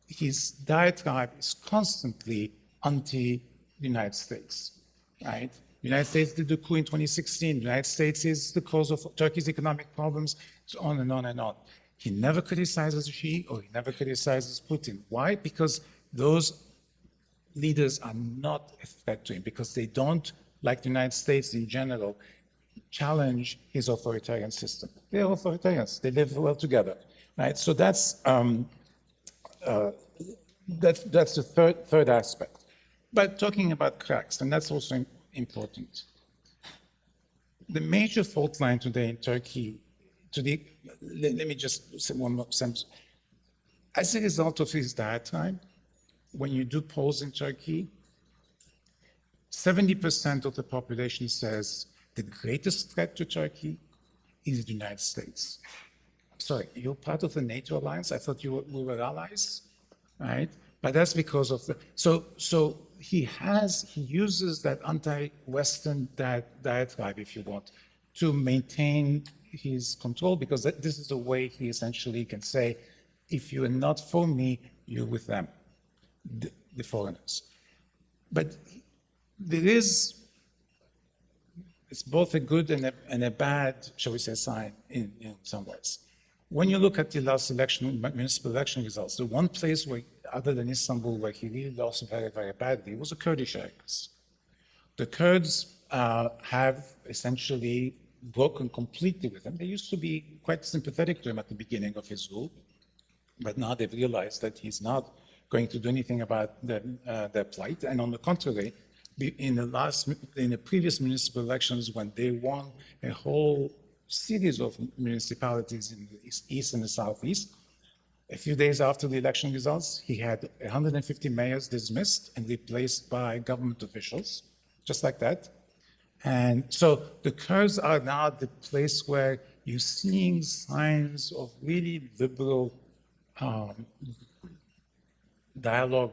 his diatribe is constantly anti-United States, right? The United States did the coup in 2016. The United States is the cause of Turkey's economic problems, so on and on and on. He never criticizes Xi or he never criticizes Putin. Why? Because those leaders are not a threat to him, because they don't, like the United States in general, challenge his authoritarian system. They're authoritarians. They live well together, right? So that's the third aspect. But talking about cracks, and that's also important. The major fault line today in Turkey, let me just say one more sentence. As a result of his diatribe, when you do polls in Turkey, 70% of the population says the greatest threat to Turkey is the United States. I'm sorry, you're part of the NATO alliance? I thought we were allies, right? But that's because of the, so he uses that anti-Western diatribe, if you want, to maintain his control, because this is the way he essentially can say, if you are not for me, you're with them, the foreigners. But there is, it's both a good and a bad, shall we say, sign in some ways. When you look at the last election, municipal election results, the one place where, other than Istanbul, where he really lost very, very badly was the Kurdish areas. The Kurds have essentially broken completely with him. They used to be quite sympathetic to him at the beginning of his rule, but now they've realized that he's not going to do anything about their plight. And on the contrary, in the previous municipal elections, when they won a whole series of municipalities in the east and the southeast, a few days after the election results, he had 150 mayors dismissed and replaced by government officials, just like that. And so the Kurds are now the place where you're seeing signs of really liberal dialogue,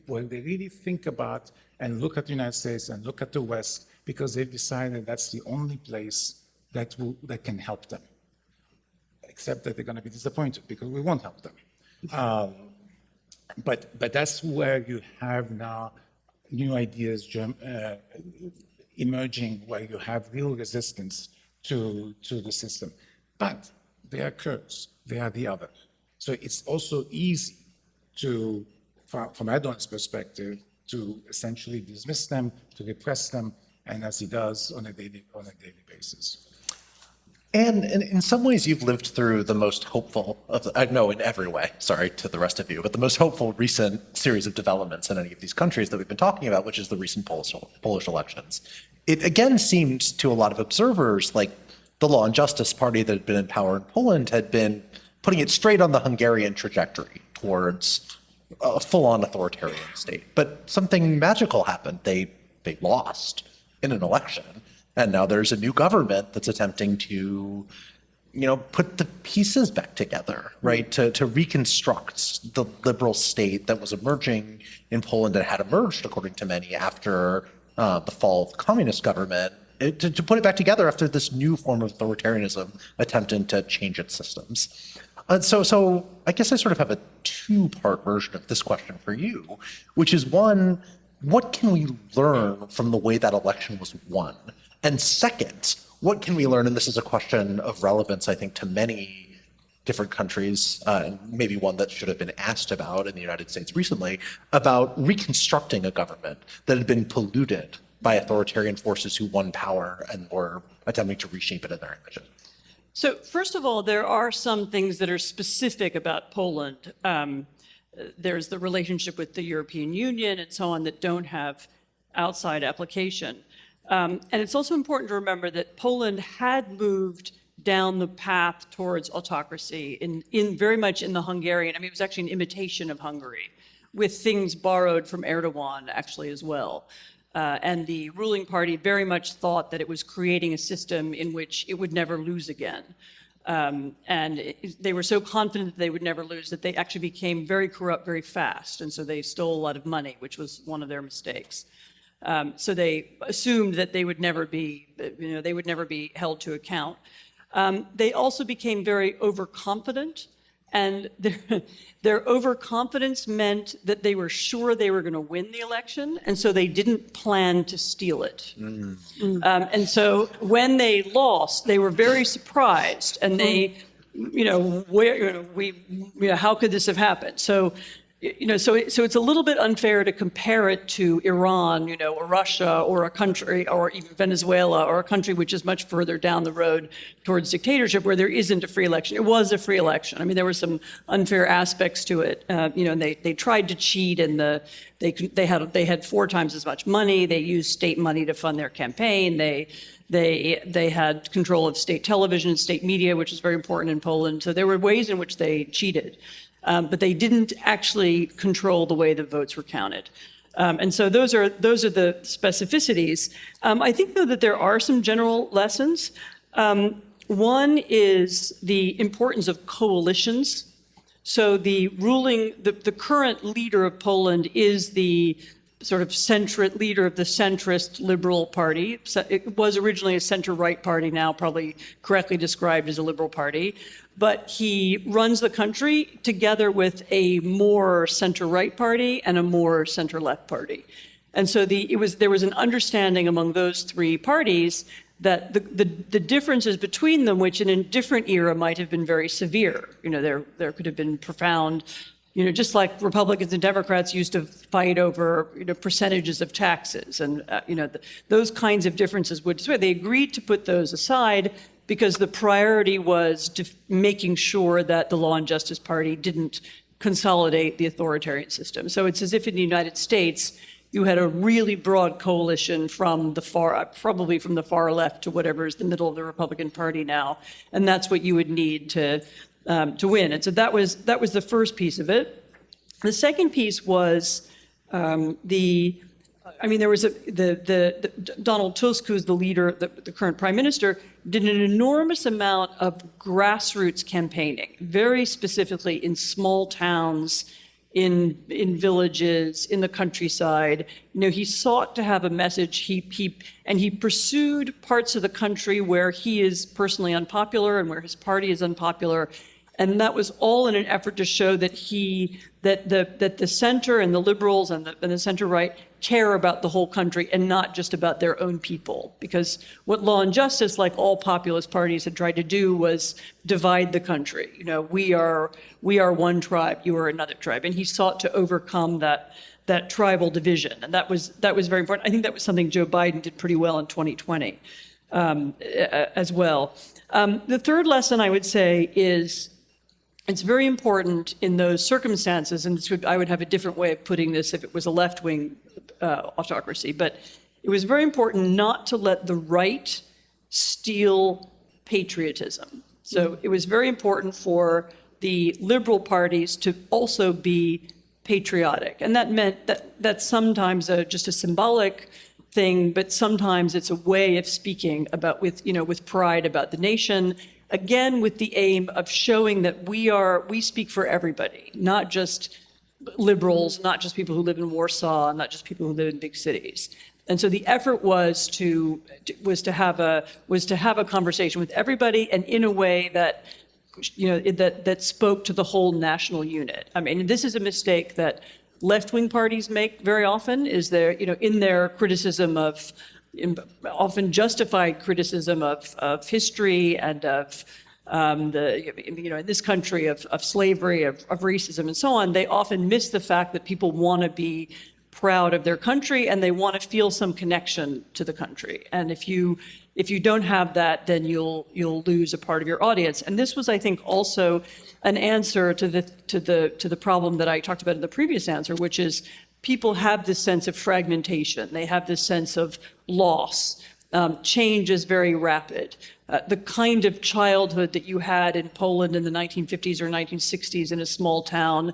where they really think about and look at the United States and look at the West, because they've decided that's the only place that can help them. Except that they're going to be disappointed because we won't help them. But that's where you have now new ideas emerging, where you have real resistance to the system. But they are Kurds, they are the other. So it's also easy to, from Erdogan's perspective, to essentially dismiss them, to repress them, and as he does on a daily basis. And in some ways, you've lived through the most hopeful of, no, in every way, sorry to the rest of you, but the most hopeful recent series of developments in any of these countries that we've been talking about, which is the recent Polish elections. It again seemed to a lot of observers like the Law and Justice Party that had been in power in Poland had been putting it straight on the Hungarian trajectory towards a full-on authoritarian state. But something magical happened. They lost in an election. And now there's a new government that's attempting to, put the pieces back together, right? To reconstruct the liberal state that was emerging in Poland, that had emerged, according to many, after the fall of the communist government, to put it back together after this new form of authoritarianism attempting to change its systems. So I guess I sort of have a two-part version of this question for you, which is one, what can we learn from the way that election was won? And second, what can we learn, and this is a question of relevance, I think, to many different countries, and maybe one that should have been asked about in the United States recently, about reconstructing a government that had been polluted by authoritarian forces who won power and were attempting to reshape it in their image. So first of all, there are some things that are specific about Poland. There's the relationship with the European Union and so on that don't have outside application. And it's also important to remember that Poland had moved down the path towards autocracy in very much in the Hungarian, it was actually an imitation of Hungary, with things borrowed from Erdogan actually as well. And the ruling party very much thought that it was creating a system in which it would never lose again. They were so confident that they would never lose that they actually became very corrupt very fast. And so they stole a lot of money, which was one of their mistakes. So they assumed that they would never be, they would never be held to account. They also became very overconfident, and their overconfidence meant that they were sure they were going to win the election, and so they didn't plan to steal it. And so when they lost, they were very surprised, and they, how could this have happened? So it's a little bit unfair to compare it to Iran, or Russia, or a country, or even Venezuela, or a country which is much further down the road towards dictatorship, where there isn't a free election. It was a free election. I mean, there were some unfair aspects to it. And they tried to cheat, and they had 4 times as much money. They used state money to fund their campaign. They had control of state television, state media, which is very important in Poland. So there were ways in which they cheated. But they didn't actually control the way the votes were counted. And so those are the specificities. I think, though, that there are some general lessons. One is the importance of coalitions. So the current leader of Poland is the sort of leader of the centrist Liberal Party. It was originally a center-right party, now probably correctly described as a Liberal Party. But he runs the country together with a more center-right party and a more center-left party. And so there was an understanding among those 3 parties that the differences between them, which in a different era might have been very severe. There could have been profound, just like Republicans and Democrats used to fight over, percentages of taxes, and those kinds of differences they agreed to put those aside, because the priority was making sure that the Law and Justice Party didn't consolidate the authoritarian system. So it's as if in the United States, you had a really broad coalition from probably from the far left to whatever is the middle of the Republican Party now, and that's what you would need to win. And so that was the first piece of it. The second piece was there was Donald Tusk, who's the leader, the current prime minister, did an enormous amount of grassroots campaigning, very specifically in small towns, in villages, in the countryside. He sought to have a message. He pursued parts of the country where he is personally unpopular and where his party is unpopular. And that was all in an effort to show that the center and the liberals and the center right care about the whole country and not just about their own people. Because what Law and Justice, like all populist parties, had tried to do was divide the country. We are one tribe, you are another tribe. And he sought to overcome that tribal division. And that was very important. I think that was something Joe Biden did pretty well in 2020 as well. The third lesson I would say is, it's very important in those circumstances, and I would have a different way of putting this if it was a left-wing autocracy, but it was very important not to let the right steal patriotism. So it was very important for the liberal parties to also be patriotic, and that meant that's sometimes just a symbolic thing, but sometimes it's a way of speaking about with pride about the nation. Again, with the aim of showing that we speak for everybody, not just liberals, not just people who live in Warsaw, not just people who live in big cities. And so the effort was to have a conversation with everybody, and in a way that that spoke to the whole national unit. I mean, this is a mistake that left-wing parties make very often, is in their criticism of, often justified criticism of history and of in this country of slavery, of racism and so on. They often miss the fact that people want to be proud of their country and they want to feel some connection to the country. And if you don't have that, then you'll lose a part of your audience. And this was, I think, also an answer to the problem that I talked about in the previous answer, which is people have this sense of fragmentation. They have this sense of loss. Change is very rapid. The kind of childhood that you had in Poland in the 1950s or 1960s in a small town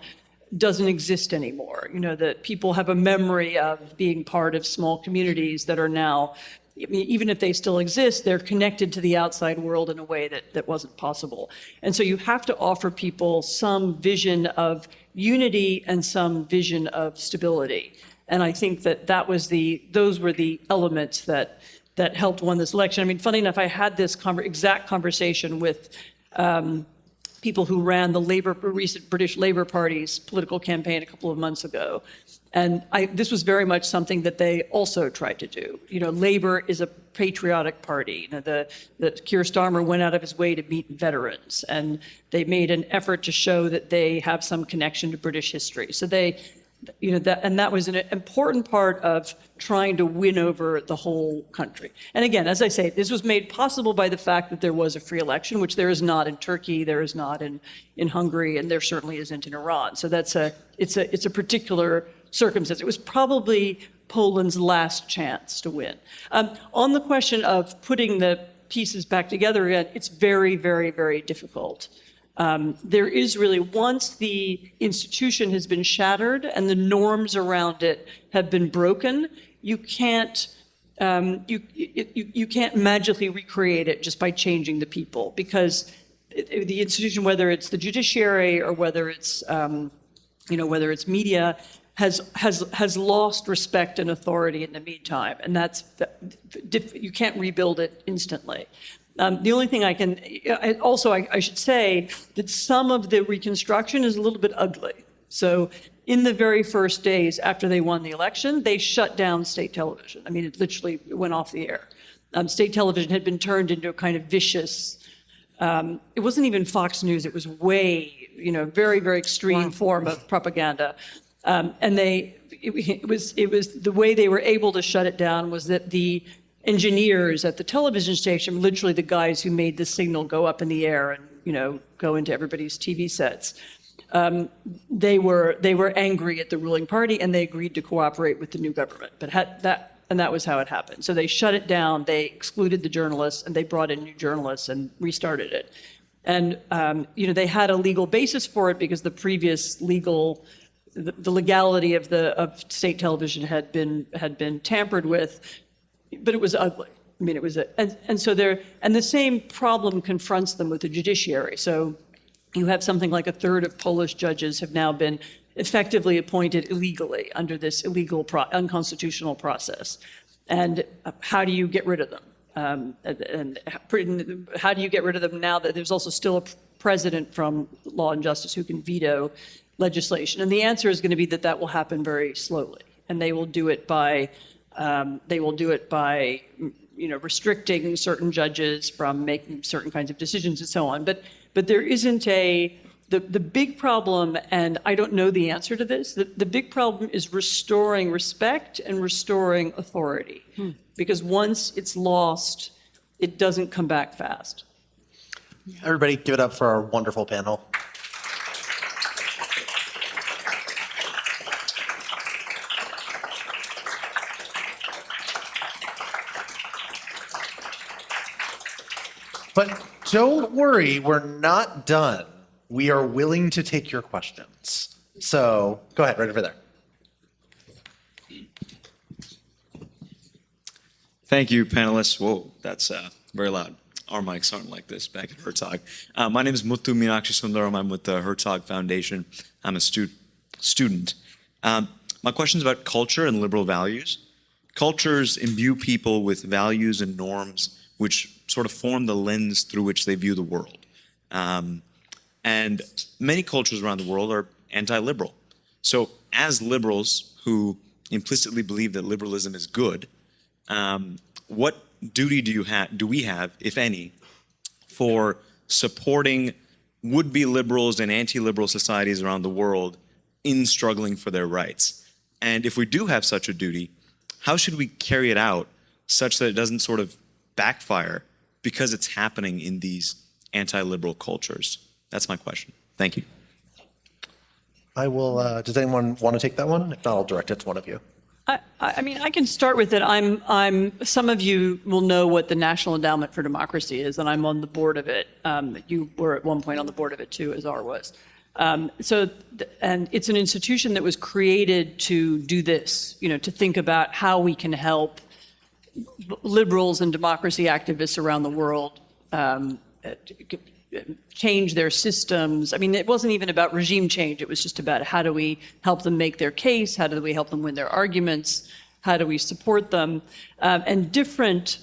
doesn't exist anymore. That people have a memory of being part of small communities that are now, even if they still exist, they're connected to the outside world in a way that wasn't possible. And so you have to offer people some vision of unity and some vision of stability. And I think those were the elements that helped win this election. I mean, funny enough, I had this exact conversation with people who ran the recent British Labour Party's political campaign a couple of months ago. And this was very much something that they also tried to do. You know, Labour is a patriotic party. You know, Keir Starmer went out of his way to meet veterans, and they made an effort to show that they have some connection to British history. So that was an important part of trying to win over the whole country. And again, as I say, this was made possible by the fact that there was a free election, which there is not in Turkey, there is not in Hungary, and there certainly isn't in Iran. So it's a particular circumstance. It was probably Poland's last chance to win. On the question of putting the pieces back together again, it's very, very, very difficult. There is really, once the institution has been shattered and the norms around it have been broken, you can't magically recreate it just by changing the people, because the institution, whether it's the judiciary or whether it's media, has lost respect and authority in the meantime, and you can't rebuild it instantly. The only thing I should say that some of the reconstruction is a little bit ugly. So in the very first days after they won the election, they shut down state television. I mean, it literally went off the air. State television had been turned into a kind of vicious, it wasn't even Fox News, it was very, very extreme form of propaganda. And it was the way they were able to shut it down was that the engineers at the television station, literally the guys who made the signal go up in the air and go into everybody's TV sets, they were angry at the ruling party, and they agreed to cooperate with the new government. But that was how it happened. So they shut it down, they excluded the journalists, and they brought in new journalists and restarted it. And they had a legal basis for it because the previous the legality of state television had been tampered with, but it was ugly. I mean, it was and the same problem confronts them with the judiciary. So you have something like a third of Polish judges have now been effectively appointed illegally under this illegal, unconstitutional process. And how do you get rid of them? And how do you get rid of them now that there's also still a president from Law and Justice who can veto legislation? And the answer is going to be that will happen very slowly, and they will do it by restricting certain judges from making certain kinds of decisions and so on. But there isn't the big problem, and I don't know the answer to this. The big problem is restoring respect and restoring authority, because once it's lost, it doesn't come back fast. Everybody, give it up for our wonderful panel. But don't worry, we're not done. We are willing to take your questions. So go ahead, right over there. Thank you, panelists. Whoa, that's very loud. Our mics aren't like this back at Herzog. My name is Muthu Meenakshi Sundaram. I'm with the Herzog Foundation. I'm a student. My question is about culture and liberal values. Cultures imbue people with values and norms which sort of form the lens through which they view the world. And many cultures around the world are anti-liberal. So as liberals who implicitly believe that liberalism is good, what duty do we have, if any, for supporting would-be liberals and anti-liberal societies around the world in struggling for their rights? And if we do have such a duty, how should we carry it out such that it doesn't sort of backfire because it's happening in these anti-liberal cultures? That's my question. Thank you. I will, does anyone want to take that one? If not, I'll direct it to one of you. I mean, I can start with it. Some of you will know what the National Endowment for Democracy is, and I'm on the board of it. You were at one point on the board of it too, Azar was. And it's an institution that was created to do this, to think about how we can help liberals and democracy activists around the world, change their systems. I mean, it wasn't even about regime change. It was just about how do we help them make their case? How do we help them win their arguments? How do we support them? And different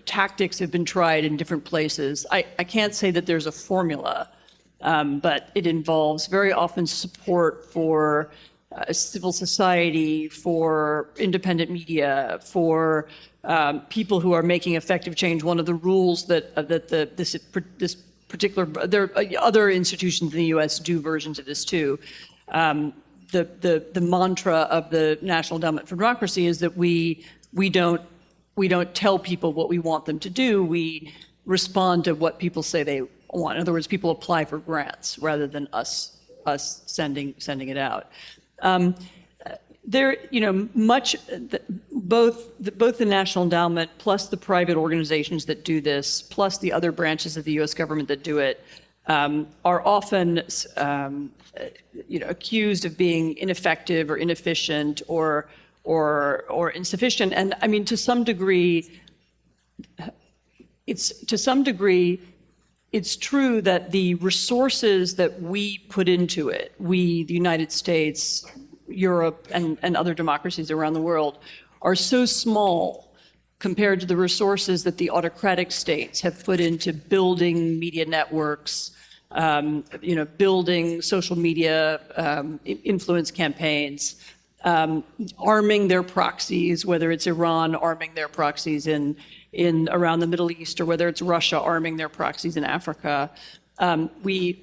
tactics have been tried in different places. I can't say that there's a formula, but it involves very often support for civil society, for independent media, for people who are making effective change. One of the rules that this particular, there are other institutions in the U.S. do versions of this too. The mantra of the National Endowment for Democracy is that we don't tell people what we want them to do. We respond to what people say they want. In other words, people apply for grants rather than us sending it out. There, both the National Endowment plus the private organizations that do this, plus the other branches of the U.S. government that do it, are often, accused of being ineffective or inefficient or insufficient. And I mean, to some degree, it's true that the resources that we put into it, we, the United States, Europe, and other democracies around the world, are so small compared to the resources that the autocratic states have put into building media networks, building social media influence campaigns, arming their proxies, whether it's Iran arming their proxies in around the Middle East, or whether it's Russia arming their proxies in Africa. We've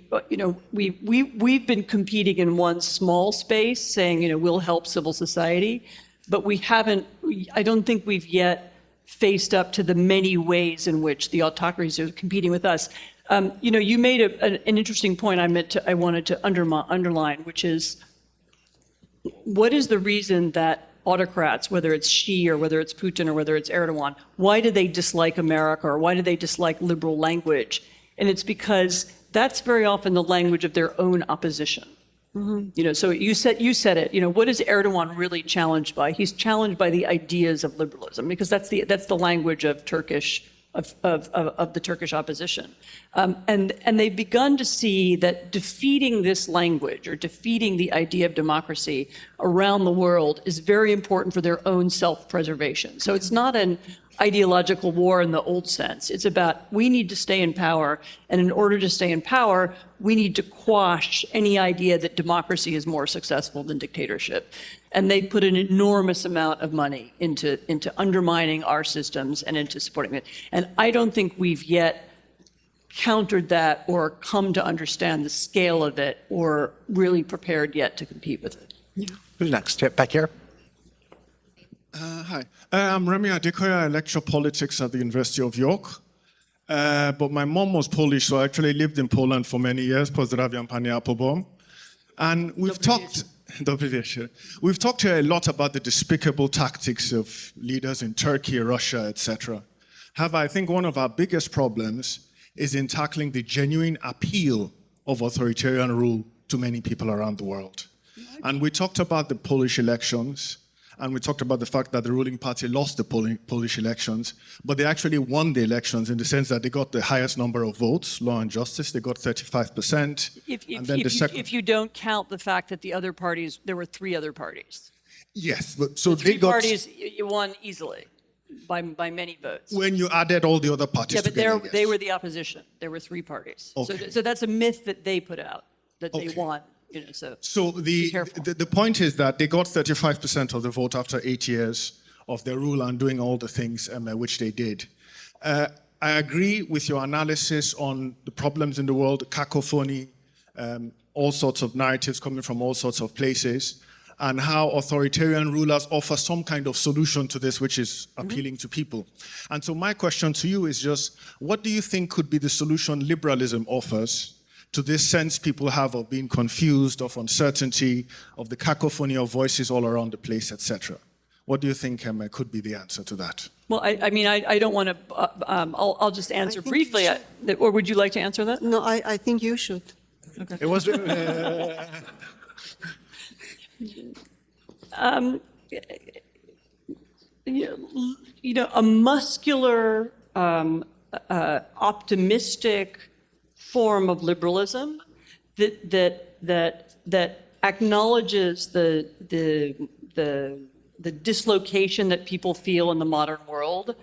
been competing in one small space, saying, we'll help civil society, but I don't think we've yet faced up to the many ways in which the autocracies are competing with us. You made an interesting point I wanted to underline, which is, what is the reason that autocrats, whether it's Xi or whether it's Putin or whether it's Erdogan, why do they dislike America, or why do they dislike liberal language? And it's because that's very often the language of their own opposition. Mm-hmm. So you said it. What is Erdogan really challenged by? He's challenged by the ideas of liberalism, because that's the language of the Turkish opposition. And they've begun to see that defeating this language, or defeating the idea of democracy around the world, is very important for their own self-preservation. So it's not an ideological war in the old sense. It's about, we need to stay in power, and in order to stay in power, we need to quash any idea that democracy is more successful than dictatorship. And they put an enormous amount of money into undermining our systems and into supporting it. And I don't think we've yet countered that or come to understand the scale of it, or really prepared yet to compete with it. Yeah. Who's next? Back here. Hi, I'm Remy Adekoya. I lecture politics at the University of York. But my mom was Polish, so I actually lived in Poland for many years. Pozdrawiam pani Applebaum. And we've talked here a lot about the despicable tactics of leaders in Turkey, Russia, etc. However, I think one of our biggest problems is in tackling the genuine appeal of authoritarian rule to many people around the world. And we talked about the Polish elections, and we talked about the fact that the ruling party lost the Polish elections, but they actually won the elections in the sense that they got the highest number of votes, Law and Justice, they got 35%. If you don't count the fact that the other parties, there were 3 other parties. Yes, but so the 3 they got... parties, you won easily, by many votes. When you added all the other parties together, they were the opposition. There were 3 parties. Okay. So that's a myth that they put out, that they won. So the point is that they got 35% of the vote after 8 years of their rule and doing all the things which they did. I agree with your analysis on the problems in the world, cacophony, all sorts of narratives coming from all sorts of places, and how authoritarian rulers offer some kind of solution to this, which is appealing to people. And so my question to you is just, what do you think could be the solution liberalism offers to this sense people have of being confused, of uncertainty, of the cacophony of voices all around the place, etc.? What do you think could be the answer to that? Well, I don't want to, I'll just answer briefly, or would you like to answer that? No, I think you should. Okay. It was... a muscular optimistic form of liberalism that acknowledges the dislocation that people feel in the modern world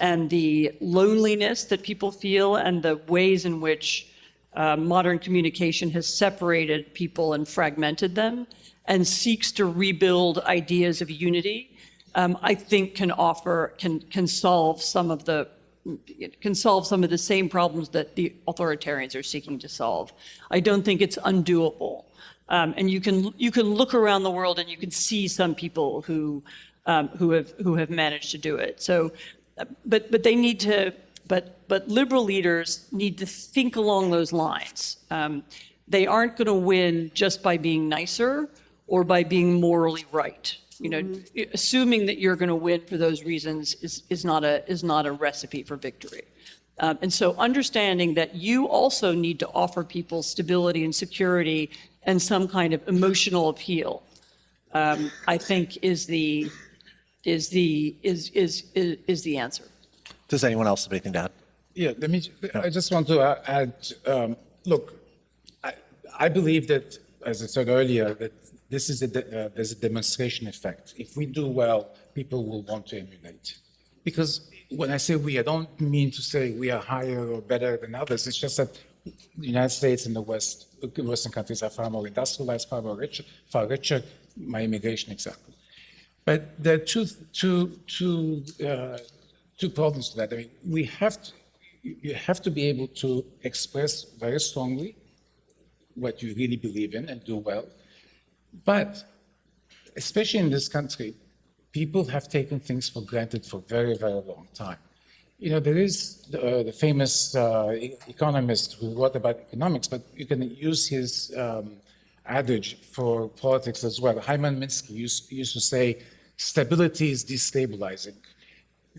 and the loneliness that people feel and the ways in which modern communication has separated people and fragmented them and seeks to rebuild ideas of unity, I think can solve some of the same problems that the authoritarians are seeking to solve. I don't think it's undoable. And you can look around the world and you can see some people who have managed to do it. So, but they need to. But liberal leaders need to think along those lines. They aren't going to win just by being nicer or by being morally right. You know, assuming that you're going to win for those reasons is not a recipe for victory. And so understanding that you also need to offer people stability and security and some kind of emotional appeal, I think is the answer. Does anyone else have anything to add? Yeah, I just want to add, look, I believe that, as I said earlier, that this is there's a demonstration effect. If we do well, people will want to emulate. Because when I say we, I don't mean to say we are higher or better than others. It's just that the United States and the Western countries are far more industrialized, far richer, my immigration example. But there are two problems to that. I mean, you have to be able to express very strongly what you really believe in and do well. But especially in this country, people have taken things for granted for a very, very long time. You know, there is the famous economist who wrote about economics, but you can use his adage for politics as well. Hyman Minsky used to say, stability is destabilizing.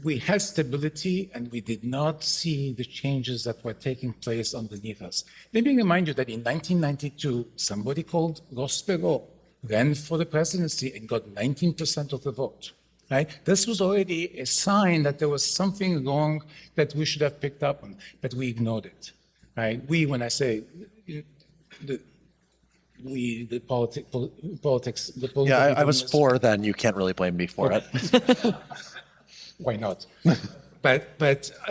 We had stability and we did not see the changes that were taking place underneath us. Let me remind you that in 1992, somebody called Ross Perot ran for the presidency and got 19% of the vote. Right? This was already a sign that there was something wrong that we should have picked up on, but we ignored it. Right? We, when I say the politics. Yeah, I was for then. You can't really blame me for it. Why not?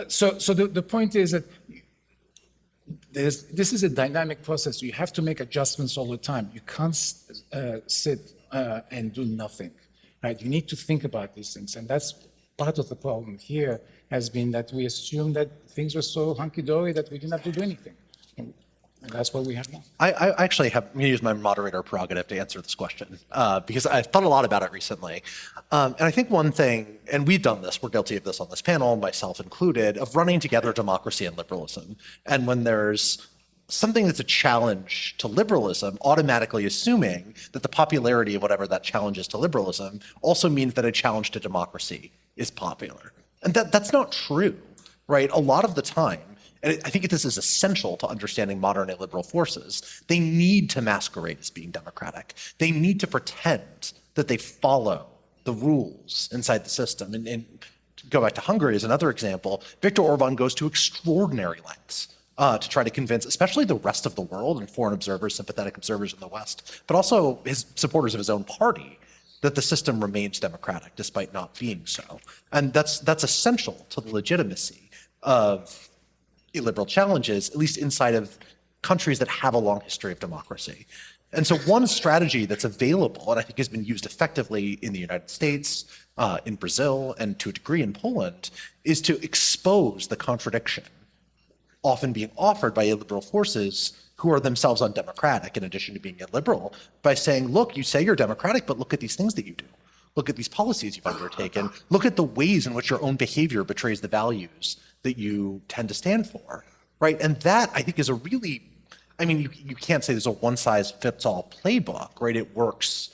So the point is that this is a dynamic process. You have to make adjustments all the time. You can't sit and do nothing. Right? You need to think about these things, and that's part of the problem here. Has been that we assumed that things were so hunky-dory that we didn't have to do anything. And that's what we have now. I actually have used my moderator prerogative to answer this question because I've thought a lot about it recently. And I think one thing, and we've done this, we're guilty of this on this panel, myself included, of running together democracy and liberalism. And when there's something that's a challenge to liberalism, automatically assuming that the popularity of whatever that challenge is to liberalism also means that a challenge to democracy is popular. And that's not true, right? A lot of the time, and I think this is essential to understanding modern illiberal forces, they need to masquerade as being democratic. They need to pretend that they follow the rules inside the system. And to go back to Hungary as another example, Viktor Orban goes to extraordinary lengths to try to convince, especially the rest of the world and foreign observers, sympathetic observers in the West, but also his supporters of his own party, that the system remains democratic despite not being so. And that's essential to the legitimacy of illiberal challenges, at least inside of countries that have a long history of democracy. And so one strategy that's available, and I think has been used effectively in the United States, in Brazil, and to a degree in Poland, is to expose the contradiction often being offered by illiberal forces who are themselves undemocratic in addition to being illiberal, by saying, look, you say you're democratic, but look at these things that you do. Look at these policies you've undertaken. Look at the ways in which your own behavior betrays the values that you tend to stand for, right? And that, I think, is a really, I mean, you can't say there's a one-size-fits-all playbook, right? It works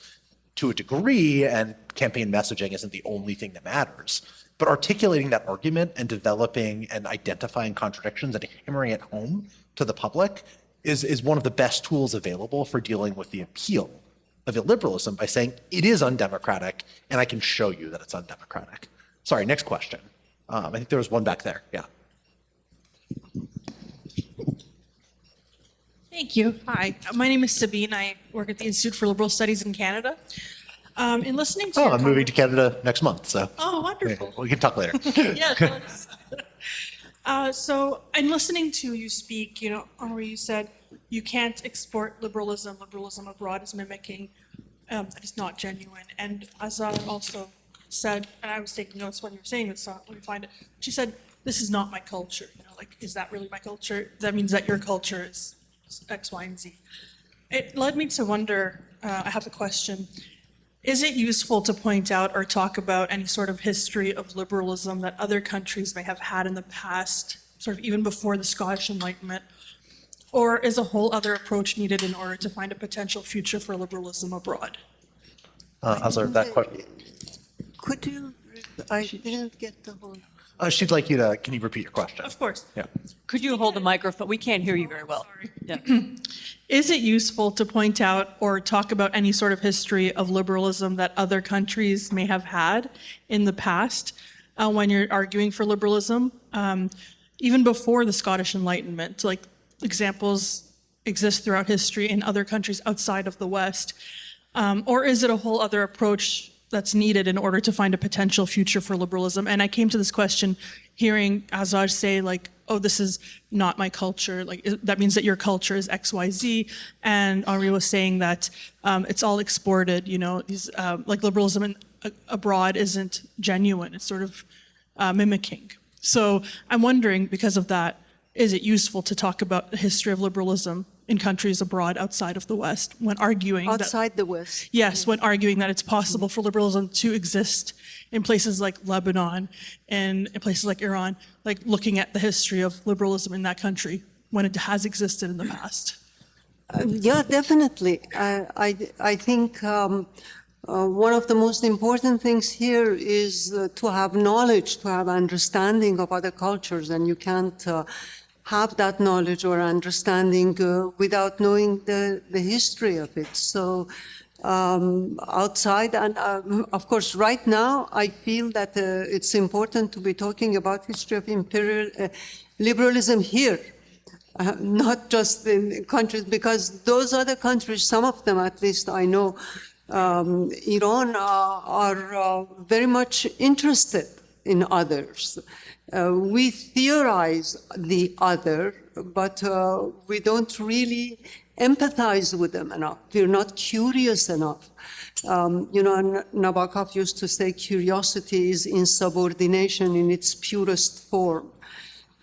to a degree, and campaign messaging isn't the only thing that matters. But articulating that argument and developing and identifying contradictions and hammering it home to the public is one of the best tools available for dealing with the appeal of illiberalism, by saying it is undemocratic and I can show you that it's undemocratic. Sorry, next question. I think there was one back there. Yeah. Thank you. Hi, my name is Sabine. I work at the Institute for Liberal Studies in Canada. In listening to Oh, your I'm moving to comment- Canada next month, so Oh, wonderful. we can talk later. Yes. So, in listening to you speak, Henri, you said you can't export liberalism. Liberalism abroad is mimicking. That is not genuine. And Azar also said, and I was taking notes when you were saying this, so let me find it. She said, "This is not my culture." Is that really my culture? That means that your culture is X, Y, and Z. It led me to wonder, I have a question. Is it useful to point out or talk about any sort of history of liberalism that other countries may have had in the past, sort of even before the Scottish Enlightenment? Or is a whole other approach needed in order to find a potential future for liberalism abroad? Azar, that question. Could you, I didn't get the whole. She'd like you to, can you repeat your question? Of course. Yeah. Could you hold the microphone? We can't hear you very well. Yeah. Is it useful to point out or talk about any sort of history of liberalism that other countries may have had in the past when you're arguing for liberalism? Even before the Scottish Enlightenment, like examples exist throughout history in other countries outside of the West. Or is it a whole other approach that's needed in order to find a potential future for liberalism? And I came to this question hearing Azar say, like, oh, this is not my culture. Like, that means that your culture is X, Y, Z. And Henri was saying that it's all exported, like liberalism abroad isn't genuine. It's sort of mimicking. So I'm wondering, because of that, is it useful to talk about the history of liberalism in countries abroad outside of the West when arguing Outside the West. Yes, when arguing that it's possible for liberalism to exist in places like Lebanon and in places like Iran, like looking at the history of liberalism in that country when it has existed in the past. Yeah, definitely. I think one of the most important things here is to have knowledge, to have understanding of other cultures, and you can't have that knowledge or understanding without knowing the history of it. So outside, and of course, right now, I feel that it's important to be talking about history of imperial liberalism here. Not just in countries, because those other countries, some of them at least I know, Iran are very much interested in others. We theorize the other, but we don't really empathize with them enough. We're not curious enough. Nabokov used to say curiosity is insubordination in its purest form.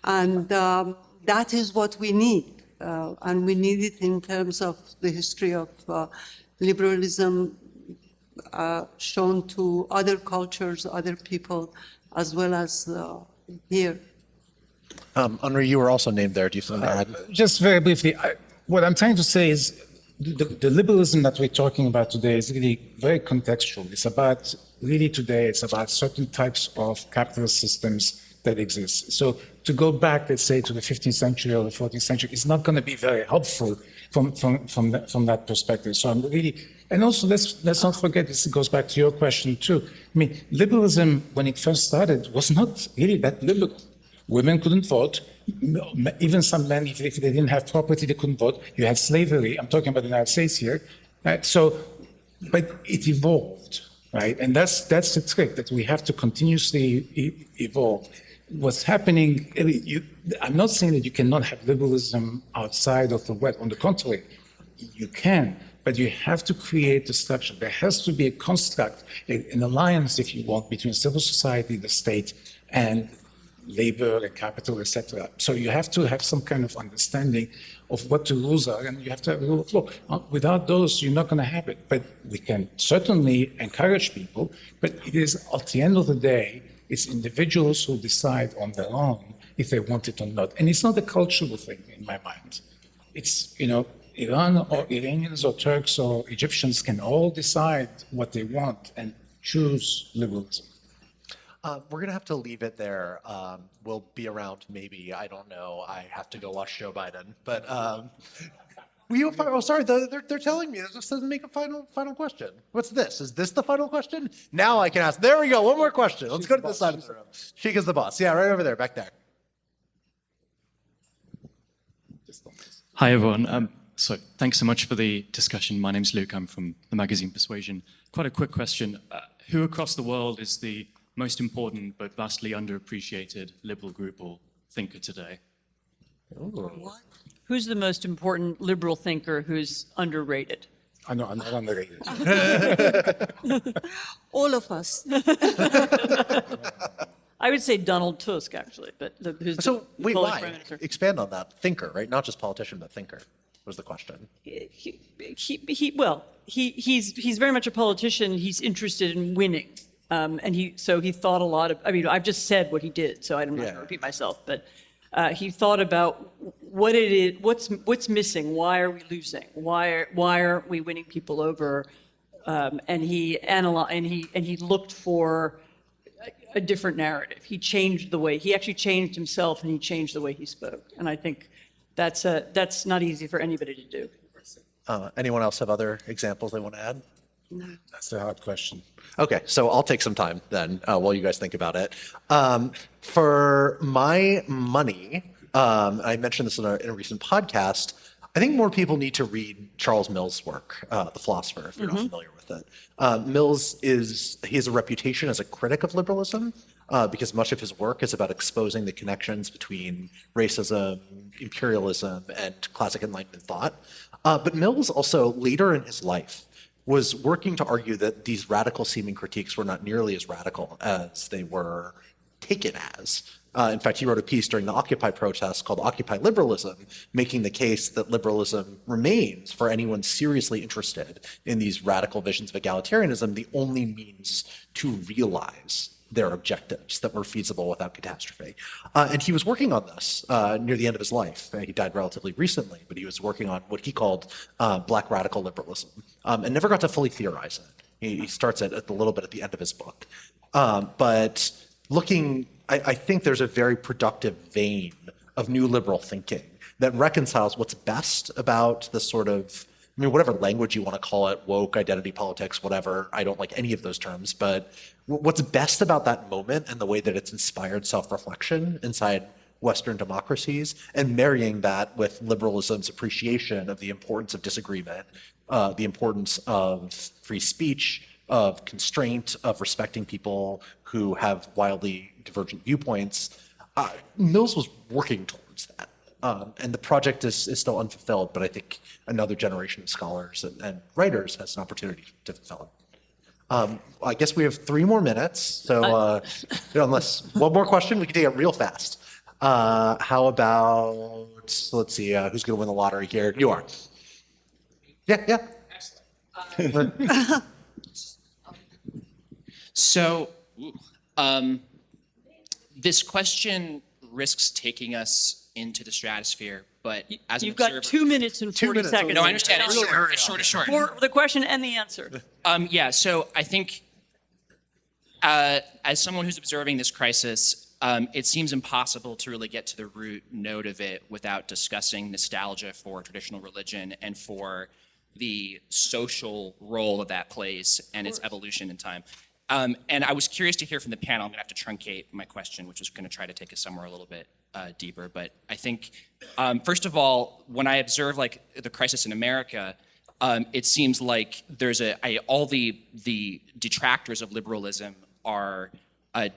And that is what we need. And we need it in terms of the history of liberalism shown to other cultures, other people, as well as here. Henri, you were also named there. Do you want to add? Just very briefly, what I'm trying to say is the liberalism that we're talking about today is really very contextual. It's about, really today, it's about certain types of capitalist systems that exist. So to go back, let's say, to the 15th century or the 14th century is not going to be very helpful from that perspective. So I'm really, and also let's not forget, this goes back to your question too. I mean, liberalism, when it first started, was not really that liberal. Women couldn't vote. Even some men, if they didn't have property, they couldn't vote. You had slavery. I'm talking about the United States here. Right? So, but it evolved, right? And that's the trick, that we have to continuously evolve. What's happening, I'm not saying that you cannot have liberalism outside of the West. On the contrary, you can, but you have to create a structure. There has to be a construct, an alliance, if you want, between civil society, the state, and labor and capital, etc. So you have to have some kind of understanding of what the rules are, and you have to have a rule of law. Without those, you're not going to have it. But we can certainly encourage people, but it is, at the end of the day, it's individuals who decide on their own if they want it or not. And it's not a cultural thing in my mind. It's, Iran or Iranians or Turks or Egyptians can all decide what they want and choose liberalism. We're going to have to leave it there. We'll be around maybe, I don't know. I have to go watch Joe Biden. But sorry, they're telling me this just doesn't make a final question. What's this? Is this the final question? Now I can ask. There we go. One more question. Let's go to this side of the room. Sheikha's the boss. Yeah, right over there, back there. Hi, everyone. So thanks so much for the discussion. My name's Luke. I'm from the magazine Persuasion. Quite a quick question. Who across the world is the most important but vastly underappreciated liberal group or thinker today? Who's the most important liberal thinker who's underrated? I know, I'm not underrated. All of us. I would say Donald Tusk, actually, but who's So the wait, Polish why? prime minister. Expand on that. Thinker, right? Not just politician, but thinker was the question. He's very much a politician. He's interested in winning, and he thought a lot of. I mean, I've just said what he did, so I'm not going to repeat myself. But he thought about what it is, what's missing, why are we losing, why aren't we winning people over, and he analyzed and he looked for a different narrative. He actually changed himself, and he changed the way he spoke. And I think that's not easy for anybody to do. Anyone else have other examples they want to add? That's a hard question. Okay, so I'll take some time then while you guys think about it. For my money, I mentioned this in a recent podcast, I think more people need to read Charles Mills' work, the philosopher, if you're not familiar with it. Mills he has a reputation as a critic of liberalism because much of his work is about exposing the connections between racism, imperialism, and classic Enlightenment thought. But Mills also, later in his life, was working to argue that these radical seeming critiques were not nearly as radical as they were taken as. In fact, he wrote a piece during the Occupy protests called Occupy Liberalism, making the case that liberalism remains, for anyone seriously interested in these radical visions of egalitarianism, the only means to realize their objectives that were feasible without catastrophe. And he was working on this near the end of his life. He died relatively recently, but he was working on what he called black radical liberalism and never got to fully theorize it. He starts it a little bit at the end of his book. But I think there's a very productive vein of new liberal thinking that reconciles what's best about the sort of, I mean, whatever language you want to call it, woke, identity politics, whatever, I don't like any of those terms, but what's best about that moment and the way that it's inspired self-reflection inside Western democracies, and marrying that with liberalism's appreciation of the importance of disagreement, the importance of free speech, of constraint, of respecting people who have wildly divergent viewpoints. Mills was working towards that. And the project is still unfulfilled, but I think another generation of scholars and writers has an opportunity to fulfill it. I guess we have 3 more minutes, so unless one more question, we can take it real fast. How about, let's see, who's going to win the lottery here? You are. Yeah. Excellent. So, this question risks taking us into the stratosphere, but as You've an observer, got 2 minutes and 40 seconds. No, I understand. It's short. For the question and the answer. Yeah. So I think, as someone who's observing this crisis, it seems impossible to really get to the root node of it without discussing nostalgia for traditional religion and for the social role that that plays and its evolution in time. And I was curious to hear from the panel. I'm going to have to truncate my question, which is going to try to take us somewhere a little bit deeper. But I think, first of all, when I observe like the crisis in America, it seems like there's all the detractors of liberalism are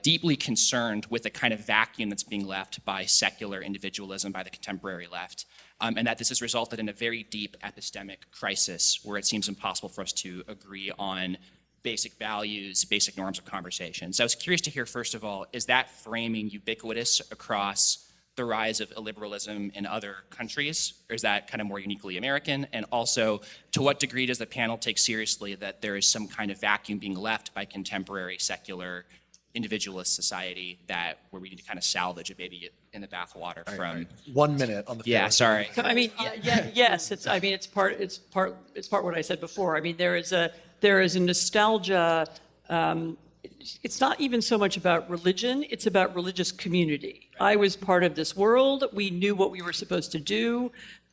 deeply concerned with the kind of vacuum that's being left by secular individualism by the contemporary left, and that this has resulted in a very deep epistemic crisis where it seems impossible for us to agree on basic values, basic norms of conversation. So I was curious to hear, first of all, is that framing ubiquitous across the rise of illiberalism in other countries, or is that kind of more uniquely American? And also, to what degree does the panel take seriously that there is some kind of vacuum being left by contemporary secular individualist society where we need to kind of salvage a baby in the bathwater from? Right. 1 minute on the floor. Yeah, sorry. So, I mean, yes, it's part what I said before. I mean, there is a nostalgia. It's not even so much about religion, it's about religious community. I was part of this world. We knew what we were supposed to do.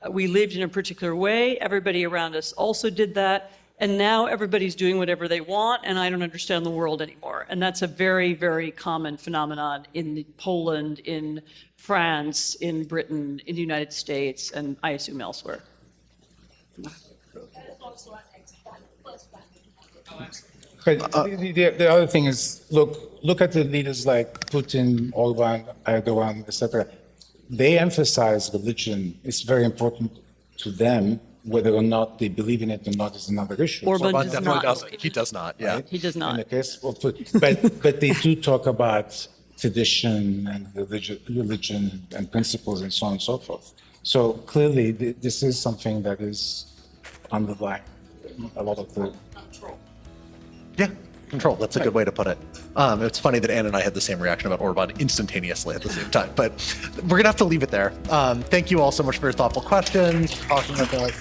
We lived in a particular way. Everybody around us also did that. And now everybody's doing whatever they want, and I don't understand the world anymore. And that's a very, very common phenomenon in Poland, in France, in Britain, in the United States, and I assume elsewhere. But the other thing is, look at the leaders like Putin, Orban, Erdogan, etc. They emphasize religion. It's very important to them. Whether or not they believe in it or not is another issue. Orban Orban does definitely not. doesn't. He does not. Yeah. Right? He does not. In the case of but they do talk about tradition and religion and principles and so on and so forth. So clearly, this is something that is underlying a lot of the. Yeah, control. That's a good way to put it. It's funny that Anne and I had the same reaction about Orban instantaneously at the same time, but we're going to have to leave it there. Thank you all so much for your thoughtful questions, talking about.